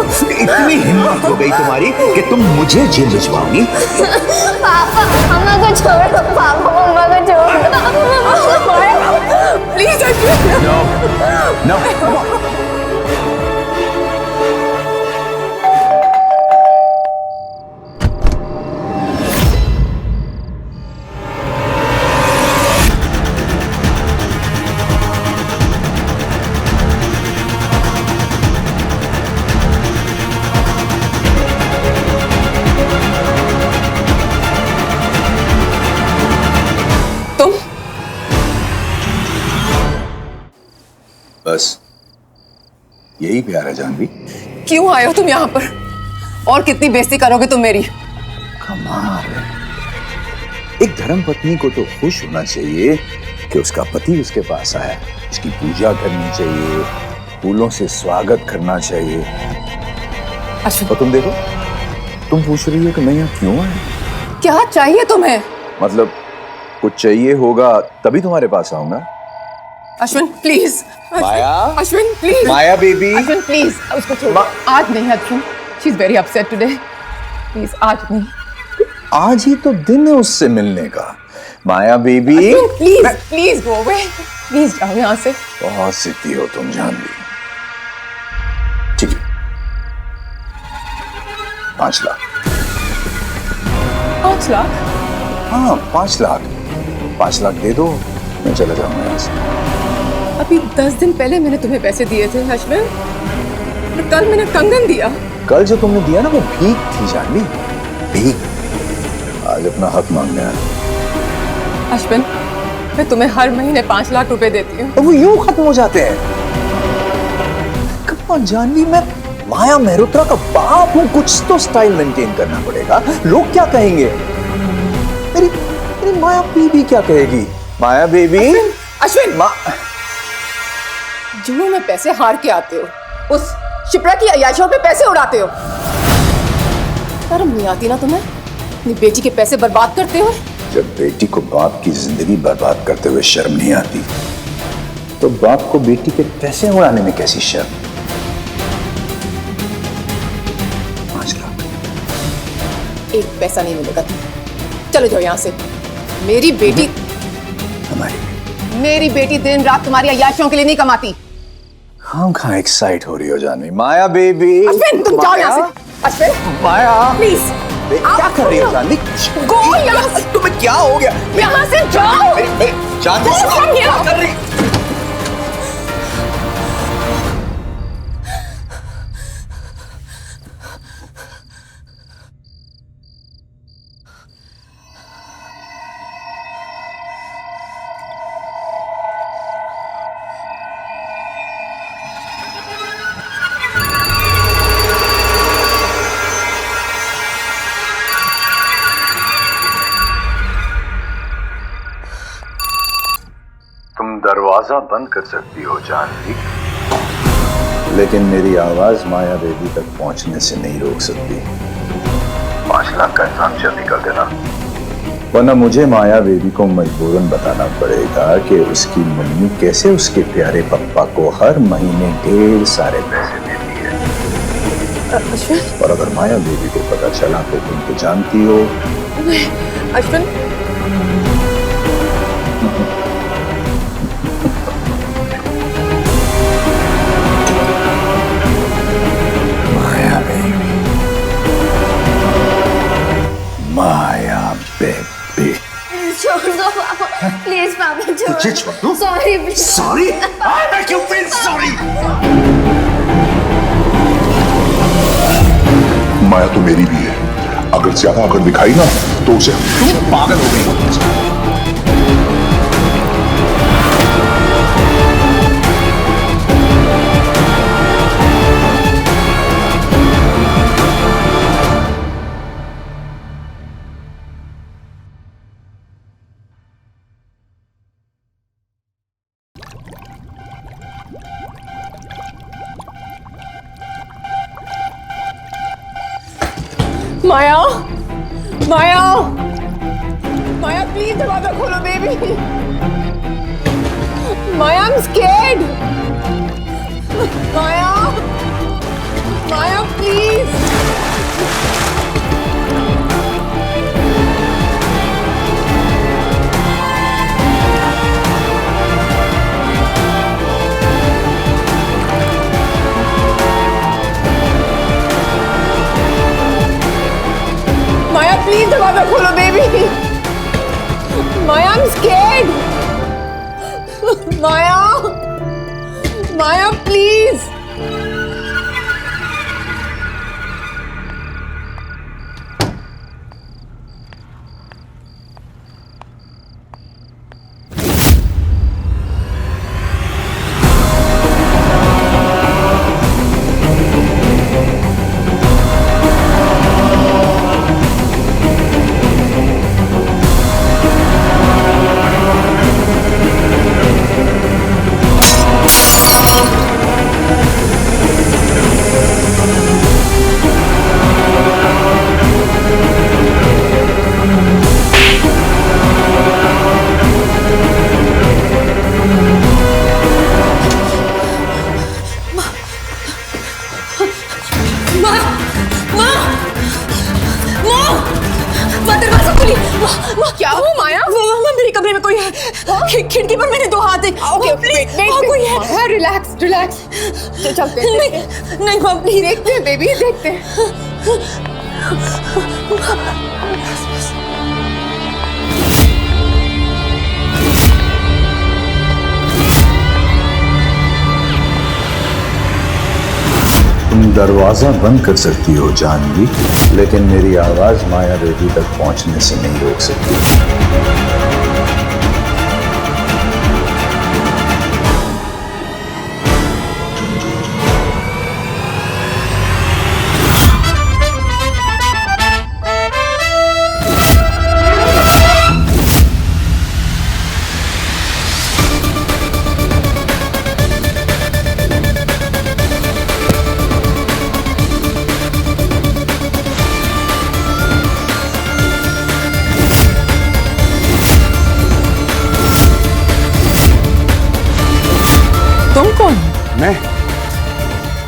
इतनी हिम्मत हो गई तुम्हारी कि तुम मुझे जेल भिजवाओगी? पापा मम्मा को छोड़ो, पापा मम्मा को छोड़ो प्लीज। नो नो बस यही प्यार है जानवी। क्यों आए हो तुम यहाँ पर? और कितनी बेइज्जती करोगे तुम मेरी? कमाल है। एक धर्मपत्नी को तो खुश होना चाहिए कि उसका पति उसके पास आया, उसकी पूजा करनी चाहिए, फूलों से स्वागत करना चाहिए। अश्विन, तो तुम देखो, तुम पूछ रही हो कि मैं यहाँ क्यों आया? क्या चाहिए तुम्हें? मतलब कुछ चाहिए होगा तभी तुम्हारे पास आऊंगा। Ashwin please. Maya, Ashwin please. Maya baby, Ashwin please उसको छोड़ो। आज नहीं Ashwin, she is very upset today. Please आज नहीं। आज ही तो दिन है उससे मिलने का। Maya baby please please go away, please जाओ यहाँ से। बहुत सिद्धि हो तुम जानवी। ठीक है, 5 लाख। 5 लाख? हाँ 5 लाख। 5 लाख दे दो, मैं चला जाऊंगा यहाँ से। अभी 10 दिन पहले मैंने तुम्हें पैसे दिए थे अश्विन, और कल मैंने कंगन दिया। कल जो तुमने दिया ना वो भीख थी जानवी, भीख। आज अपना हक मांगने आया। अश्विन मैं तुम्हें हर महीने 5 लाख रुपए देती हूँ। और वो यूं खत्म हो जाते हैं। कम ऑन जानवी, मैं माया मेहरोत्रा का बाप हूँ, कुछ तो स्टाइल मेंटेन करना पड़ेगा। लोग क्या कहेंगे? मेरी माया बेबी क्या कहेगी? माया बेबी। अश्विन जुनू में पैसे हार के आते हो, उस शिप्रा की अय्याशियों पे पैसे उड़ाते हो। शर्म नहीं आती ना तुम्हें? अपनी बेटी के पैसे बर्बाद करते हो। जब बेटी को बाप की जिंदगी बर्बाद करते हुए शर्म नहीं आती, तो बाप को बेटी के पैसे उड़ाने में कैसी शर्म? 5 लाख। एक पैसा नहीं मिलेगा तुम्हें। चले जाओ यहाँ से। मेरी बेटी मेरी बेटी दिन रात तुम्हारी अय्याशियों के लिए नहीं कमाती। हम कहाँ एक्साइट हो रही हो जानवी? माया बेबी। अश्विन तुम जाओ यहाँ से। अश्विन माया प्लीज क्या कर रही हो जानवी? गो यहाँ से, तुम्हें क्या हो गया? यहाँ से जाओ। Janvi Go from here. क्या कर रही? तुम दरवाजा बंद कर सकती हो जानवी, लेकिन मेरी आवाज माया बेबी तक पहुंचने से नहीं रोक सकती। 5 लाख का इंतजाम जल्दी कर देना, वरना मुझे माया बेबी को मजबूरन बताना पड़ेगा कि उसकी मम्मी कैसे उसके प्यारे पप्पा को हर महीने ढेर सारे पैसे देती है। और अगर माया बेबी को पता चला तो तुम तो जानती हो। अश्विन, माया बेबी, माया बेबी। छोड़ दो पापा, प्लीज पापा छोड़। तुझे छोड़ दूं? Sorry please. Sorry? I make you feel sorry. माया तो मेरी भी है, अगर ज्यादा अगर दिखाई ना तो उसे तुम पागल हो गई। माया, माया, माया प्लीज दरवाजा खोलो baby. Maya I'm scared. Maya, Maya please. Maya please दरवाजा खोलो baby. Maya I'm scared. Maya, Maya please. क्या हुआ माया? वो मेरे कमरे में कोई है। खिड़की पर मैंने 2 हाथ देखा। ओके प्लीज, कोई है। रिलैक्स रिलैक्स, चलते हैं। नहीं नहीं माँ प्लीज, देखते हैं बेबी, देखते हैं। तुम दरवाजा बंद कर सकती हो जानवी, लेकिन मेरी आवाज माया बेबी तक पहुंचने से नहीं रोक सकती। तुम कौन?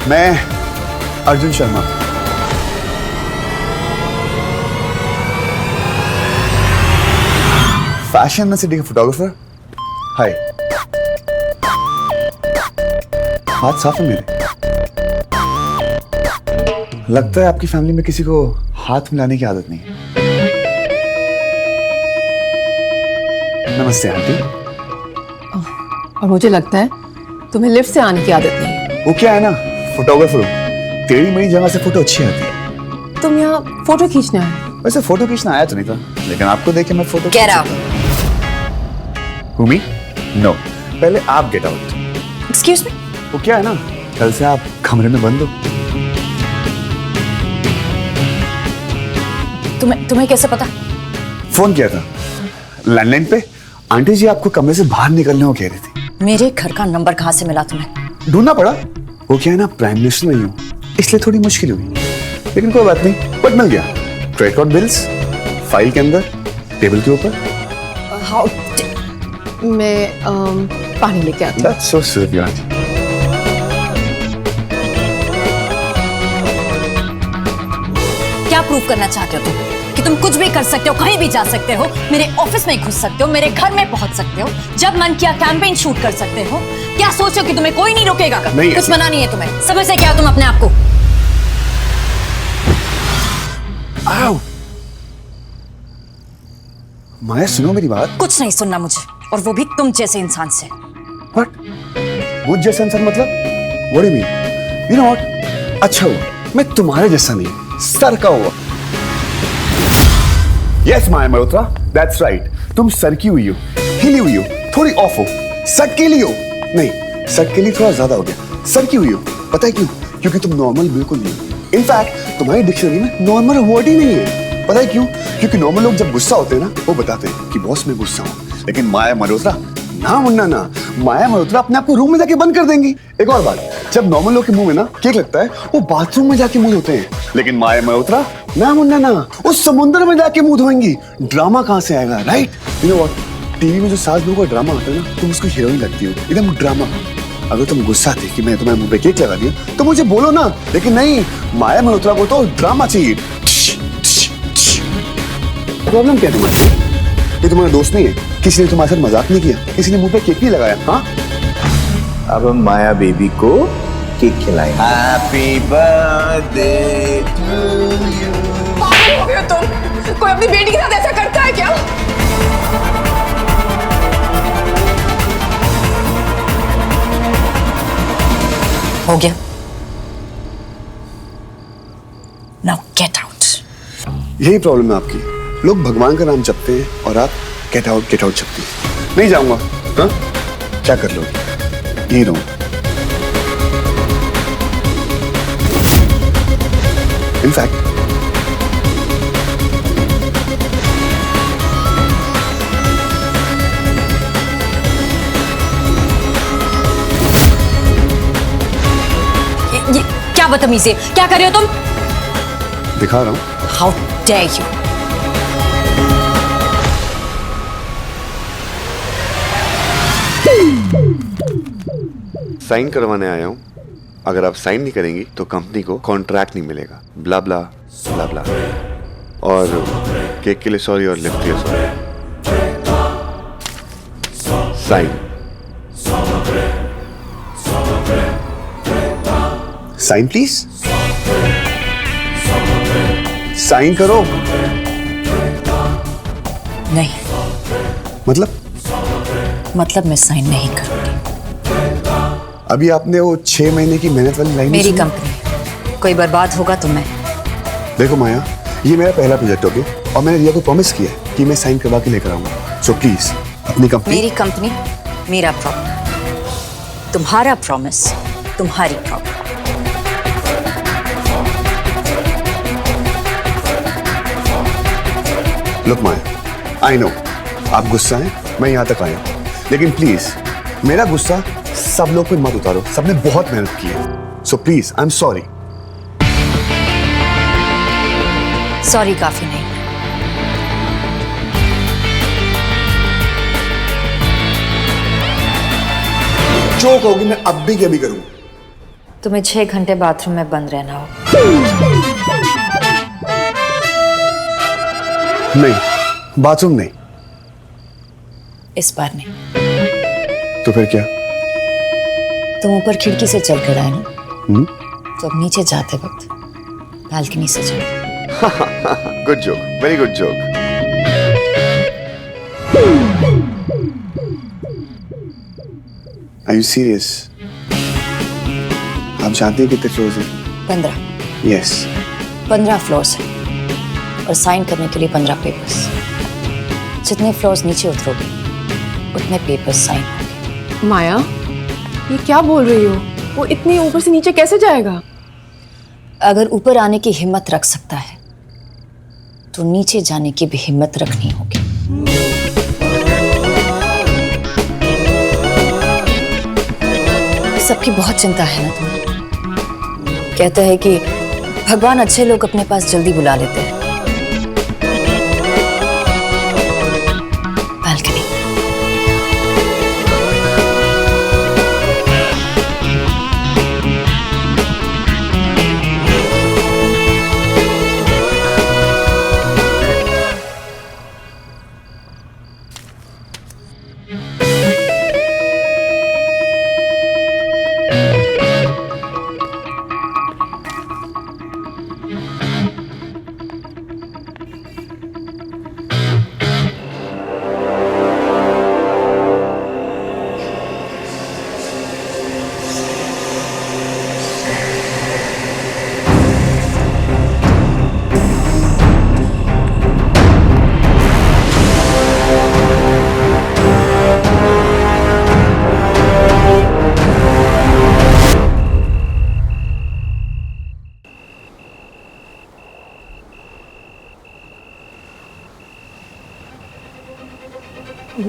मैं अर्जुन शर्मा। फैशन सिटी का फोटोग्राफर। हाय, हाथ साफ है मेरे? लगता है आपकी फैमिली में किसी को हाथ मिलाने की आदत नहीं है। नमस्ते आंटी। और मुझे लगता है तुम्हें लिफ्ट से आने की आदत नहीं है। वो क्या है ना, फोटोग्राफर हूँ, टेढ़ी मेढ़ी जगह से फोटो अच्छी आती है। तुम यहाँ फोटो खींचने आए? वैसे फोटो खींचना आया तो नहीं था, लेकिन आपको देख के मैं फोटो Get out. भूमि, नो, पहले आप गेट आउट। Excuse me. वो क्या है ना, कल से आप कमरे में बंद हो। तुम्हें कैसे पता? फोन किया था लैंडलाइन पे, आंटी जी आपको कमरे से बाहर निकलने को कह रही थी। मेरे घर का नंबर कहाँ से मिला तुम्हें? ढूंढना पड़ा। वो क्या है ना, प्राइम मिनिस्टर नहीं हूँ, इसलिए थोड़ी मुश्किल हुई, लेकिन कोई बात नहीं, बट मिल गया। क्रेडिट कार्ड बिल्स फाइल के अंदर, टेबल के ऊपर। मैं पानी लेके आती हूँ। That's so sweet, aunty. क्या प्रूव करना चाहते हो तुम? कि तुम कुछ भी कर सकते हो, कहीं भी जा सकते हो, मेरे ऑफिस में घुस सकते हो, मेरे घर में पहुंच सकते हो, जब मन किया कैंपेन शूट कर सकते हो। क्या सोचो कि तुम्हें कोई नहीं रोकेगा? नहीं, कुछ मना नहीं है तुम्हें। समझते क्या हो तुम अपने आप को? आओ। माया सुनो मेरी बात। कुछ नहीं सुनना मुझे, और वो भी तुम जैसे इंसान से। What? मुझ जैसा इंसान मतलब? What do you mean? You know what? अच्छा हुआ मैं तुम्हारे जैसा नहीं, सर का हुआ। Yes, Maya Malhotra, that's right. तुम सर की हुई हो, हिली हुई हो, थोड़ी ऑफ हो, सटकेली हो। नहीं, सटकेली थोड़ा ज्यादा हो गया। सर की हुई हो, पता है क्यों? क्योंकि तुम नॉर्मल बिल्कुल नहीं हो। इनफैक्ट तुम्हारी डिक्शनरी में नॉर्मल वर्ड ही नहीं है। पता है क्यों? क्योंकि नॉर्मल लोग जब गुस्सा होते हैं ना, वो बताते हैं कि बॉस मैं गुस्सा हूँ, लेकिन माया मल्होत्रा ना मुन्ना ना, माया मल्होत्रा अपने आप को रूम में जाके बंद कर देंगी। एक और बात, जब नॉर्मल लोग के मुंह में ना केक लगता है, वो बाथरूम में जाके मुंह धोते हैं, लेकिन माया मल्होत्रा ना मुन्ना ना, उस समुद्र में जाके मुंह धोएंगी। ड्रामा कहाँ से आएगा, right? You know what, TV में जो सास बहू का ड्रामा होता है ना, तुम उसको हीरोइन लगती हो, एकदम ड्रामा। अगर तुम गुस्सा थी कि मैं तुम्हारे मुंह पे केक लगा दिया, तो मुझे बोलो ना, लेकिन नहीं, माया मल्होत्रा को तो ड्रामा चाहिए। प्रॉब्लम क्या है तुम्हारी? ये तुम्हारा दोस्त नहीं है? किसी ने तुम्हारे साथ मजाक नहीं किया? किसी ने मुंह पे केक नहीं लगाया? हाँ, अब हम माया बेबी को केक खिलाएंगे। Happy birthday to you. पागल हो गए हो तुम? कोई अपनी बेटी के साथ ऐसा करता है क्या? हो गया। Now get out. यही प्रॉब्लम है आपकी। लोग भगवान का नाम जपते हैं और आप गेट आउट जपती हैं। नहीं जाऊंगा। हाँ, क्या कर लो, यही रहूं। इनफैक्ट ये क्या बदतमीजी है? क्या कर रहे हो तुम? दिखा रहा हूं। How dare you? साइन करवाने आया हूं। अगर आप साइन नहीं करेंगी तो कंपनी को कॉन्ट्रैक्ट नहीं मिलेगा। ब्ला ब्ला ब्ला ब्ला। और केक के लिए सॉरी और लिफ्ट के लिए sorry. Sign sign please. Sign करो। नहीं, मतलब मैं साइन नहीं करूंगी। अभी आपने वो 6 महीने की मेहनत वाली लाइन मेरी कंपनी, कोई बर्बाद होगा तो मैं। देखो माया, ये मेरा पहला प्रोजेक्ट हो गया और मैंने रिया को प्रॉमिस किया है कि मैं साइन करवा के लेकर आऊंगा। सो प्लीज अपनी कंपनी। मेरी कंपनी, मेरा प्रॉब्लम, तुम्हारा प्रॉमिस, तुम्हारी problem. Look Maya, I know आप गुस्सा हैं, मैं यहाँ तक आया हूँ, लेकिन प्लीज मेरा गुस्सा सब लोग पे मत उतारो। सबने बहुत मेहनत की है। So please I am sorry. Sorry काफी नहीं। जो कहोगी मैं अब भी क्या भी करूँ। तुम्हें 6 घंटे बाथरूम में बंद रहना हो। नहीं, बाथरूम नहीं। इस बार नहीं। तो फिर क्या? तुम ऊपर खिड़की से चल कर आए ना, तो अब नीचे जाते वक्त बालकनी सजाऊं। Good joke, very good joke. Are you serious? आप जानते हैं कितने फ्लोर्स हैं? 15। Yes. 15 फ्लोर्स हैं और साइन करने के लिए 15 पेपर्स। जितने फ्लोर्स नीचे उतरोगे उतने पेपर्स साइन होंगे। माया, ये क्या बोल रही हो? वो इतनी ऊपर से नीचे कैसे जाएगा? अगर ऊपर आने की हिम्मत रख सकता है तो नीचे जाने की भी हिम्मत रखनी होगी। सबकी बहुत चिंता है ना तुम्हें। कहते हैं कि भगवान अच्छे लोग अपने पास जल्दी बुला लेते हैं। बालकनी।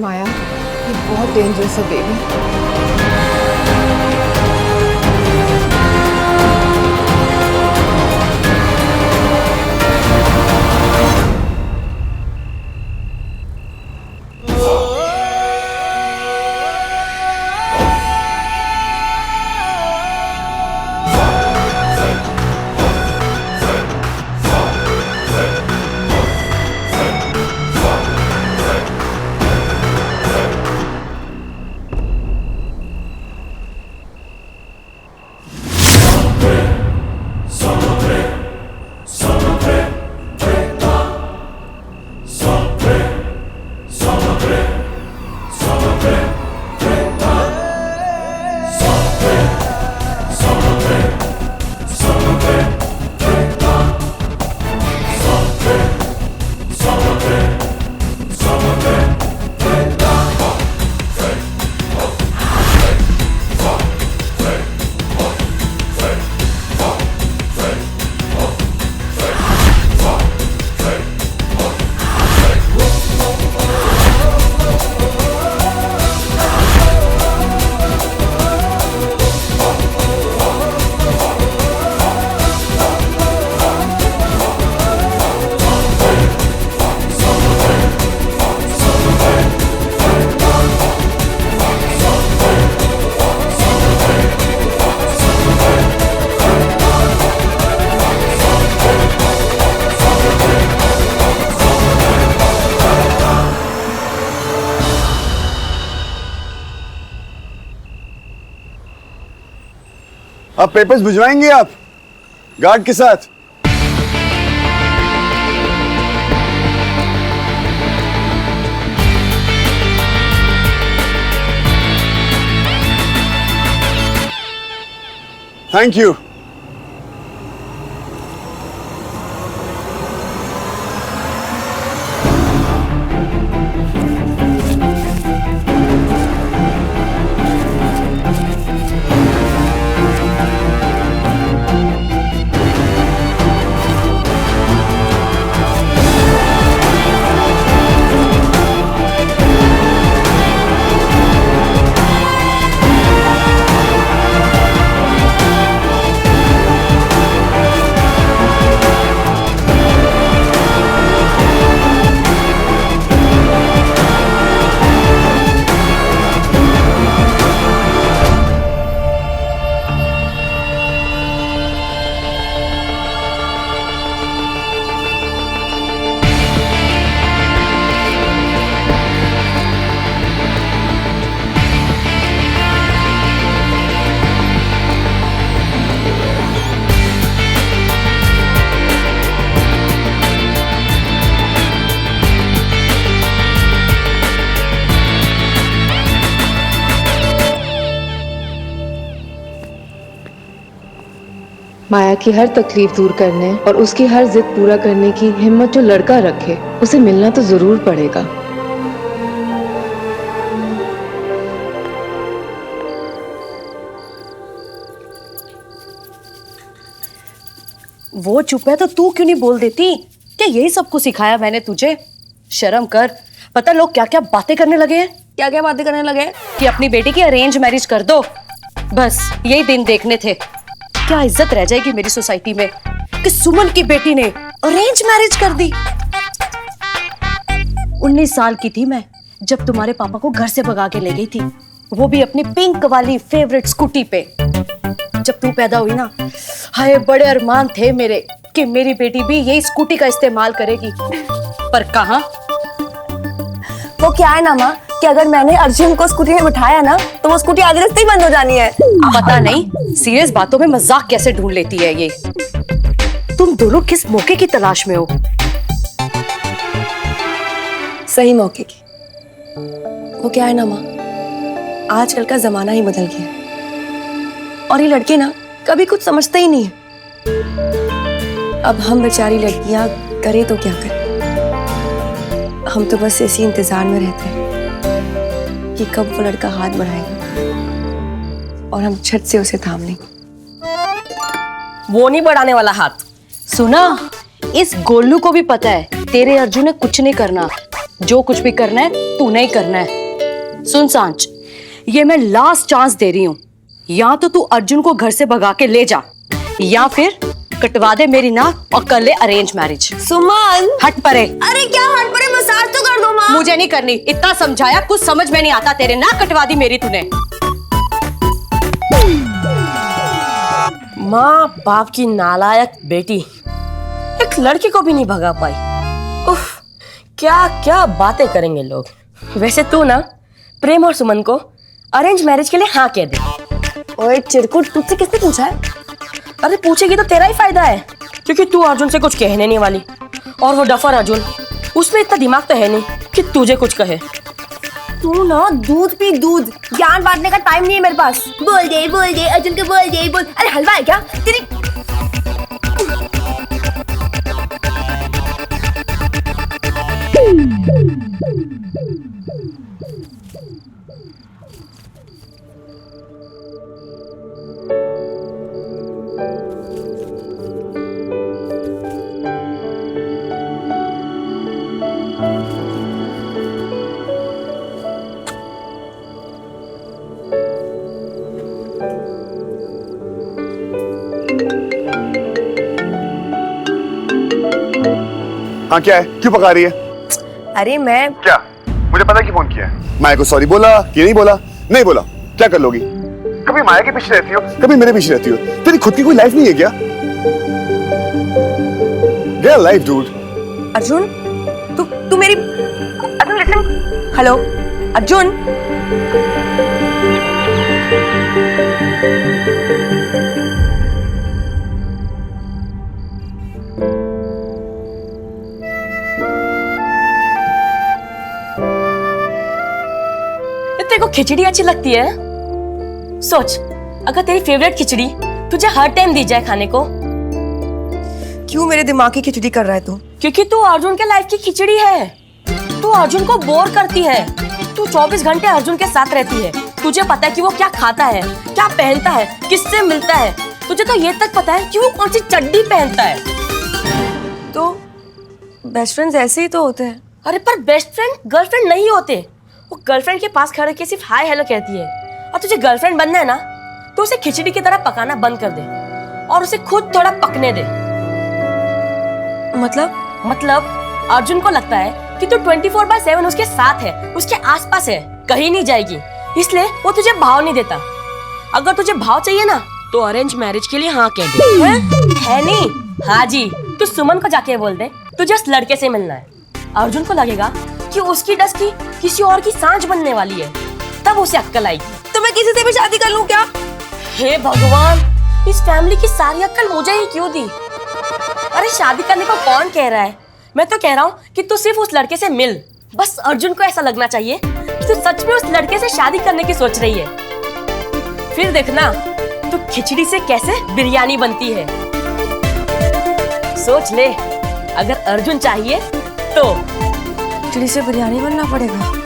माया, ये बहुत डेंजरस है बेबी। अब पेपर्स भिजवाएंगे आप गार्ड के साथ? Thank you. माया की हर तकलीफ दूर करने और उसकी हर जिद पूरा करने की हिम्मत जो लड़का रखे, उसे मिलना तो जरूर पड़ेगा। वो चुप है तो तू क्यों नहीं बोल देती? क्या यही सब कुछ सिखाया मैंने तुझे? शर्म कर। पता लोग क्या क्या बातें करने लगे हैं, क्या क्या बातें करने लगे हैं कि अपनी बेटी की अरेंज मैरिज कर दो। बस यही दिन देखने थे। क्या इज्जत रह जाएगी मेरी सोसाइटी में कि सुमन की बेटी ने अरेंज मैरिज कर दी। 19 साल की थी मैं जब तुम्हारे पापा को घर से भगा के ले गई थी, वो भी अपनी पिंक वाली फेवरेट स्कूटी पे। जब तू पैदा हुई ना, हाय बड़े अरमान थे मेरे कि मेरी बेटी भी यही स्कूटी का इस्तेमाल करेगी, पर कहाँ। वो क्या है ना माँ कि अगर मैंने अर्जुन को स्कूटी में बिठाया ना तो वो स्कूटी आधे रास्ते ही बंद हो जानी है। पता नहीं सीरियस बातों में मजाक कैसे ढूंढ लेती है ये। तुम दोनों किस मौके की तलाश में हो? सही मौके की। वो क्या है ना माँ, आजकल का जमाना ही बदल गया और ये लड़के ना कभी कुछ समझते ही नहीं है। अब हम बेचारी लड़कियां करें तो क्या करें। हम तो बस इसी इंतजार में रहते हैं कि कब वो लड़का हाथ बढ़ाएगा और हम झट से उसे थाम लेंगे। वो नहीं बढ़ाने वाला हाथ। सुना, इस गोलू को भी पता है तेरे अर्जुन ने कुछ नहीं करना। जो कुछ भी करना है तू नहीं करना है। सुन सांच, ये मैं लास्ट चांस दे रही हूँ। या तो तू अर्जुन को घर से भगा के ले जा या फिर कटवा दे मेरी नाक और कर ले अरेंज मैरिज। सुमन हट परे। अरे क्या हट परे, मसाज तो कर दो माँ। मुझे नहीं करनी, इतना समझाया कुछ समझ में नहीं आता तेरे। नाक कटवा दी मेरी तूने। माँ बाप की नालायक बेटी एक लड़के को भी नहीं भगा पाई। उफ, क्या क्या बातें करेंगे लोग। वैसे तू ना प्रेम और सुमन को अरेंज मैरिज के लिए हाँ कह दे। ओए चिरकुट, तुझसे किसने पूछा है? अरे पूछेगी तो तेरा ही फायदा है, क्योंकि तू अर्जुन से कुछ कहने नहीं वाली। और वो डफर अर्जुन, उसमें इतना दिमाग तो है नहीं कि तुझे कुछ कहे। तू ना दूध पी दूध, ज्ञान बांटने का टाइम नहीं है मेरे पास। बोल दे अर्जुन को बोल दे बोल। अरे हलवा है क्या तेरी? हाँ क्या है, क्यों पका रही है? अरे मैं क्या, मुझे पता है कि फोन किया है। माया को सॉरी बोला कि नहीं बोला? नहीं बोला, क्या कर लोगी? कभी माया के पीछे रहती हो, कभी मेरे पीछे रहती हो। तेरी खुद की कोई लाइफ नहीं है क्या? क्या लाइफ डूड? अर्जुन, तू मेरी अर्जुन लिसन। हेलो अर्जुन। तेरे को खिचड़ी अच्छी लगती है? सोच, अगर तेरी फेवरेट खिचड़ी तुझे हर टाइम दी जाए खाने को। क्यों मेरे दिमाग की खिचड़ी कर रहा है तू? क्योंकि तू अर्जुन के लाइफ की खिचड़ी है। तू अर्जुन को बोर करती है। तू 24 घंटे अर्जुन के साथ रहती है। तुझे पता है कि वो क्या खाता है, क्या पहनता है, किससे मिलता है। तुझे तो ये तक पता है कि वो कौन सी चड्डी पहनता है। तो बेस्ट फ्रेंड्स ऐसे ही तो होते हैं। अरे पर बेस्ट फ्रेंड गर्लफ्रेंड नहीं होते। वो गर्लफ्रेंड के पास खड़े के सिर्फ हाय हेलो कहती है। और तुझे गर्लफ्रेंड बनना है ना तो उसे खिचड़ी की तरह पकाना बंद कर दे और उसे खुद थोड़ा पकने दे। मतलब अर्जुन को लगता है कि तू 24/7 उसके साथ है, उसके आसपास है, कहीं नहीं जाएगी, इसलिए वो तुझे भाव नहीं देता। अगर तुझे भाव चाहिए ना तो अरेंज मैरिज के लिए हाँ कह दे। है नहीं? हाँ जी, तू सुमन को जाके बोल दे तुझे उस लड़के से मिलना है। अर्जुन को लगेगा कि उसकी डस्की किसी और की सांझ बनने वाली है, तब उसे अक्ल आएगी। तो मैं किसी से भी शादी कर लूं क्या? हे भगवान, इस फैमिली की सारी अक्ल मुझे ही क्यों दी? अरे शादी करने को कौन कह रहा है? मैं तो कह रहा हूँ कि तू सिर्फ उस लड़के से मिल। बस अर्जुन को ऐसा लगना चाहिए कि तू सच में उस लड़के से शादी करने की सोच रही है। फिर देखना तू खिचड़ी से कैसे बिरयानी बनती है। सोच ले, अगर अर्जुन चाहिए तो चिड़ी से बिरयानी बनना पड़ेगा।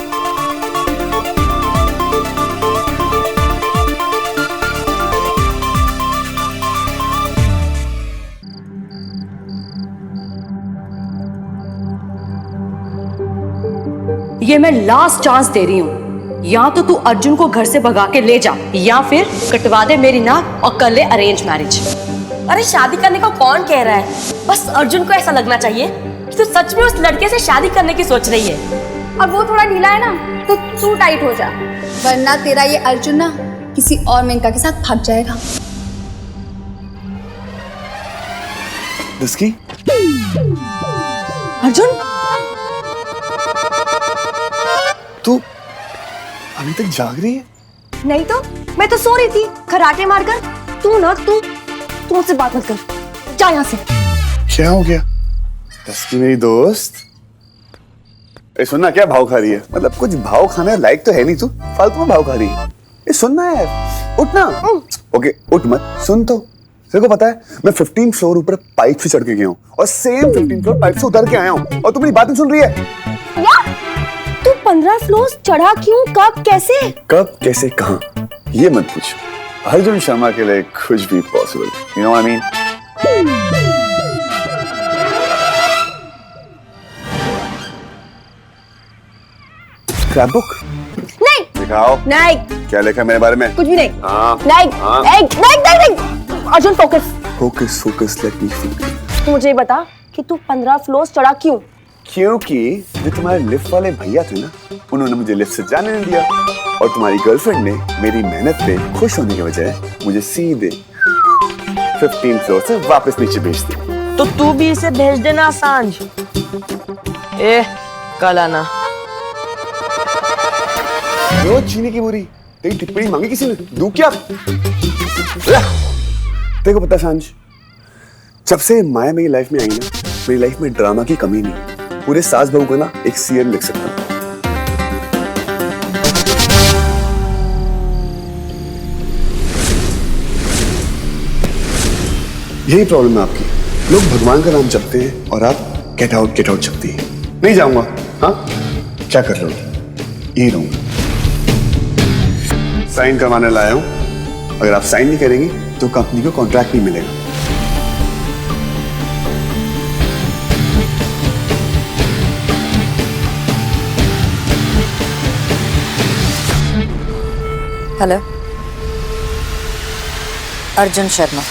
ये मैं लास्ट चांस दे रही हूँ। या तो तू अर्जुन को घर से भगा के ले जा, या फिर कटवा दे मेरी नाक और कर ले अरेंज मैरिज। अरे शादी करने को कौन कह रहा है? बस अर्जुन को ऐसा लगना चाहिए कि तू सच में उस लड़के से शादी करने की सोच रही है। और वो थोड़ा ढीला है ना, तो तू टाइट हो जा, वरना तेरा ये अर्जुन ना किसी और मेनका के साथ भाग जाएगा। दस्की अर्जुन, तू अभी तक जाग रही है? नहीं तो मैं तो सो रही थी खराटे मारकर। तू मुझसे बात मत कर, जा यहाँ से। क्या हो गया? दस्की मेरी दोस्त, ए सुनना, क्या भाव खा रही है? मतलब कुछ भाव खाने लायक तो है नहीं तू, फालतू में भाव खा रही है। ए सुनना यार, उठना। ओके उठ मत, सुन तो। तेरे को पता है मैं 15 फ्लोर ऊपर पाइप से चढ़ के गया हूँ और सेम 15 फ्लोर पाइप से उतर के आया हूँ, और तू मेरी बात नहीं सुन रही है। तू 15 फ्लोर चढ़ा क्यों, कब, कैसे? कब, कैसे, कहाँ, ये मत पूछो। अर्जुन शर्मा के लिए कुछ भी possible, you know what I mean. Scrap book नहीं दिखाओ। नहीं, क्या लिखा है मेरे बारे में? कुछ भी नहीं। हाँ नहीं हाँ। नहीं। Arjun focus focus focus, let me focus. तू मुझे बता कि तू 15 फ्लोर चढ़ा क्यों? क्योंकि जो तुम्हारे लिफ्ट वाले भैया थे ना, उन्होंने मुझे लिफ्ट से जाने नहीं दिया, और तुम्हारी गर्लफ्रेंड ने मेरी मेहनत पे खुश होने के बजाय मुझे सीधे 15 फ्लोर से वापस नीचे भेज दिया। तो तू भी इसे भेज देना सांझ। ए कल आना। रोज चीनी की बोरी, तेरी टिप्पणी मांगी किसी ने, दूं क्या? तेरे को पता सांझ, जब से माया मेरी लाइफ में आई ना, मेरी लाइफ में ड्रामा की कमी नहीं। पूरे सास बहू को ना एक सीरियल लिख सकता हूं। यही प्रॉब्लम है आपकी, लोग भगवान का नाम जपते हैं और आप गेट आउट जपती है। नहीं जाऊंगा। हाँ क्या कर रहे हो? यही रहूंगा। साइन करवाने लाया हूं, अगर आप साइन नहीं करेंगी तो कंपनी को कॉन्ट्रैक्ट नहीं मिलेगा। हेलो, अर्जुन शर्मा।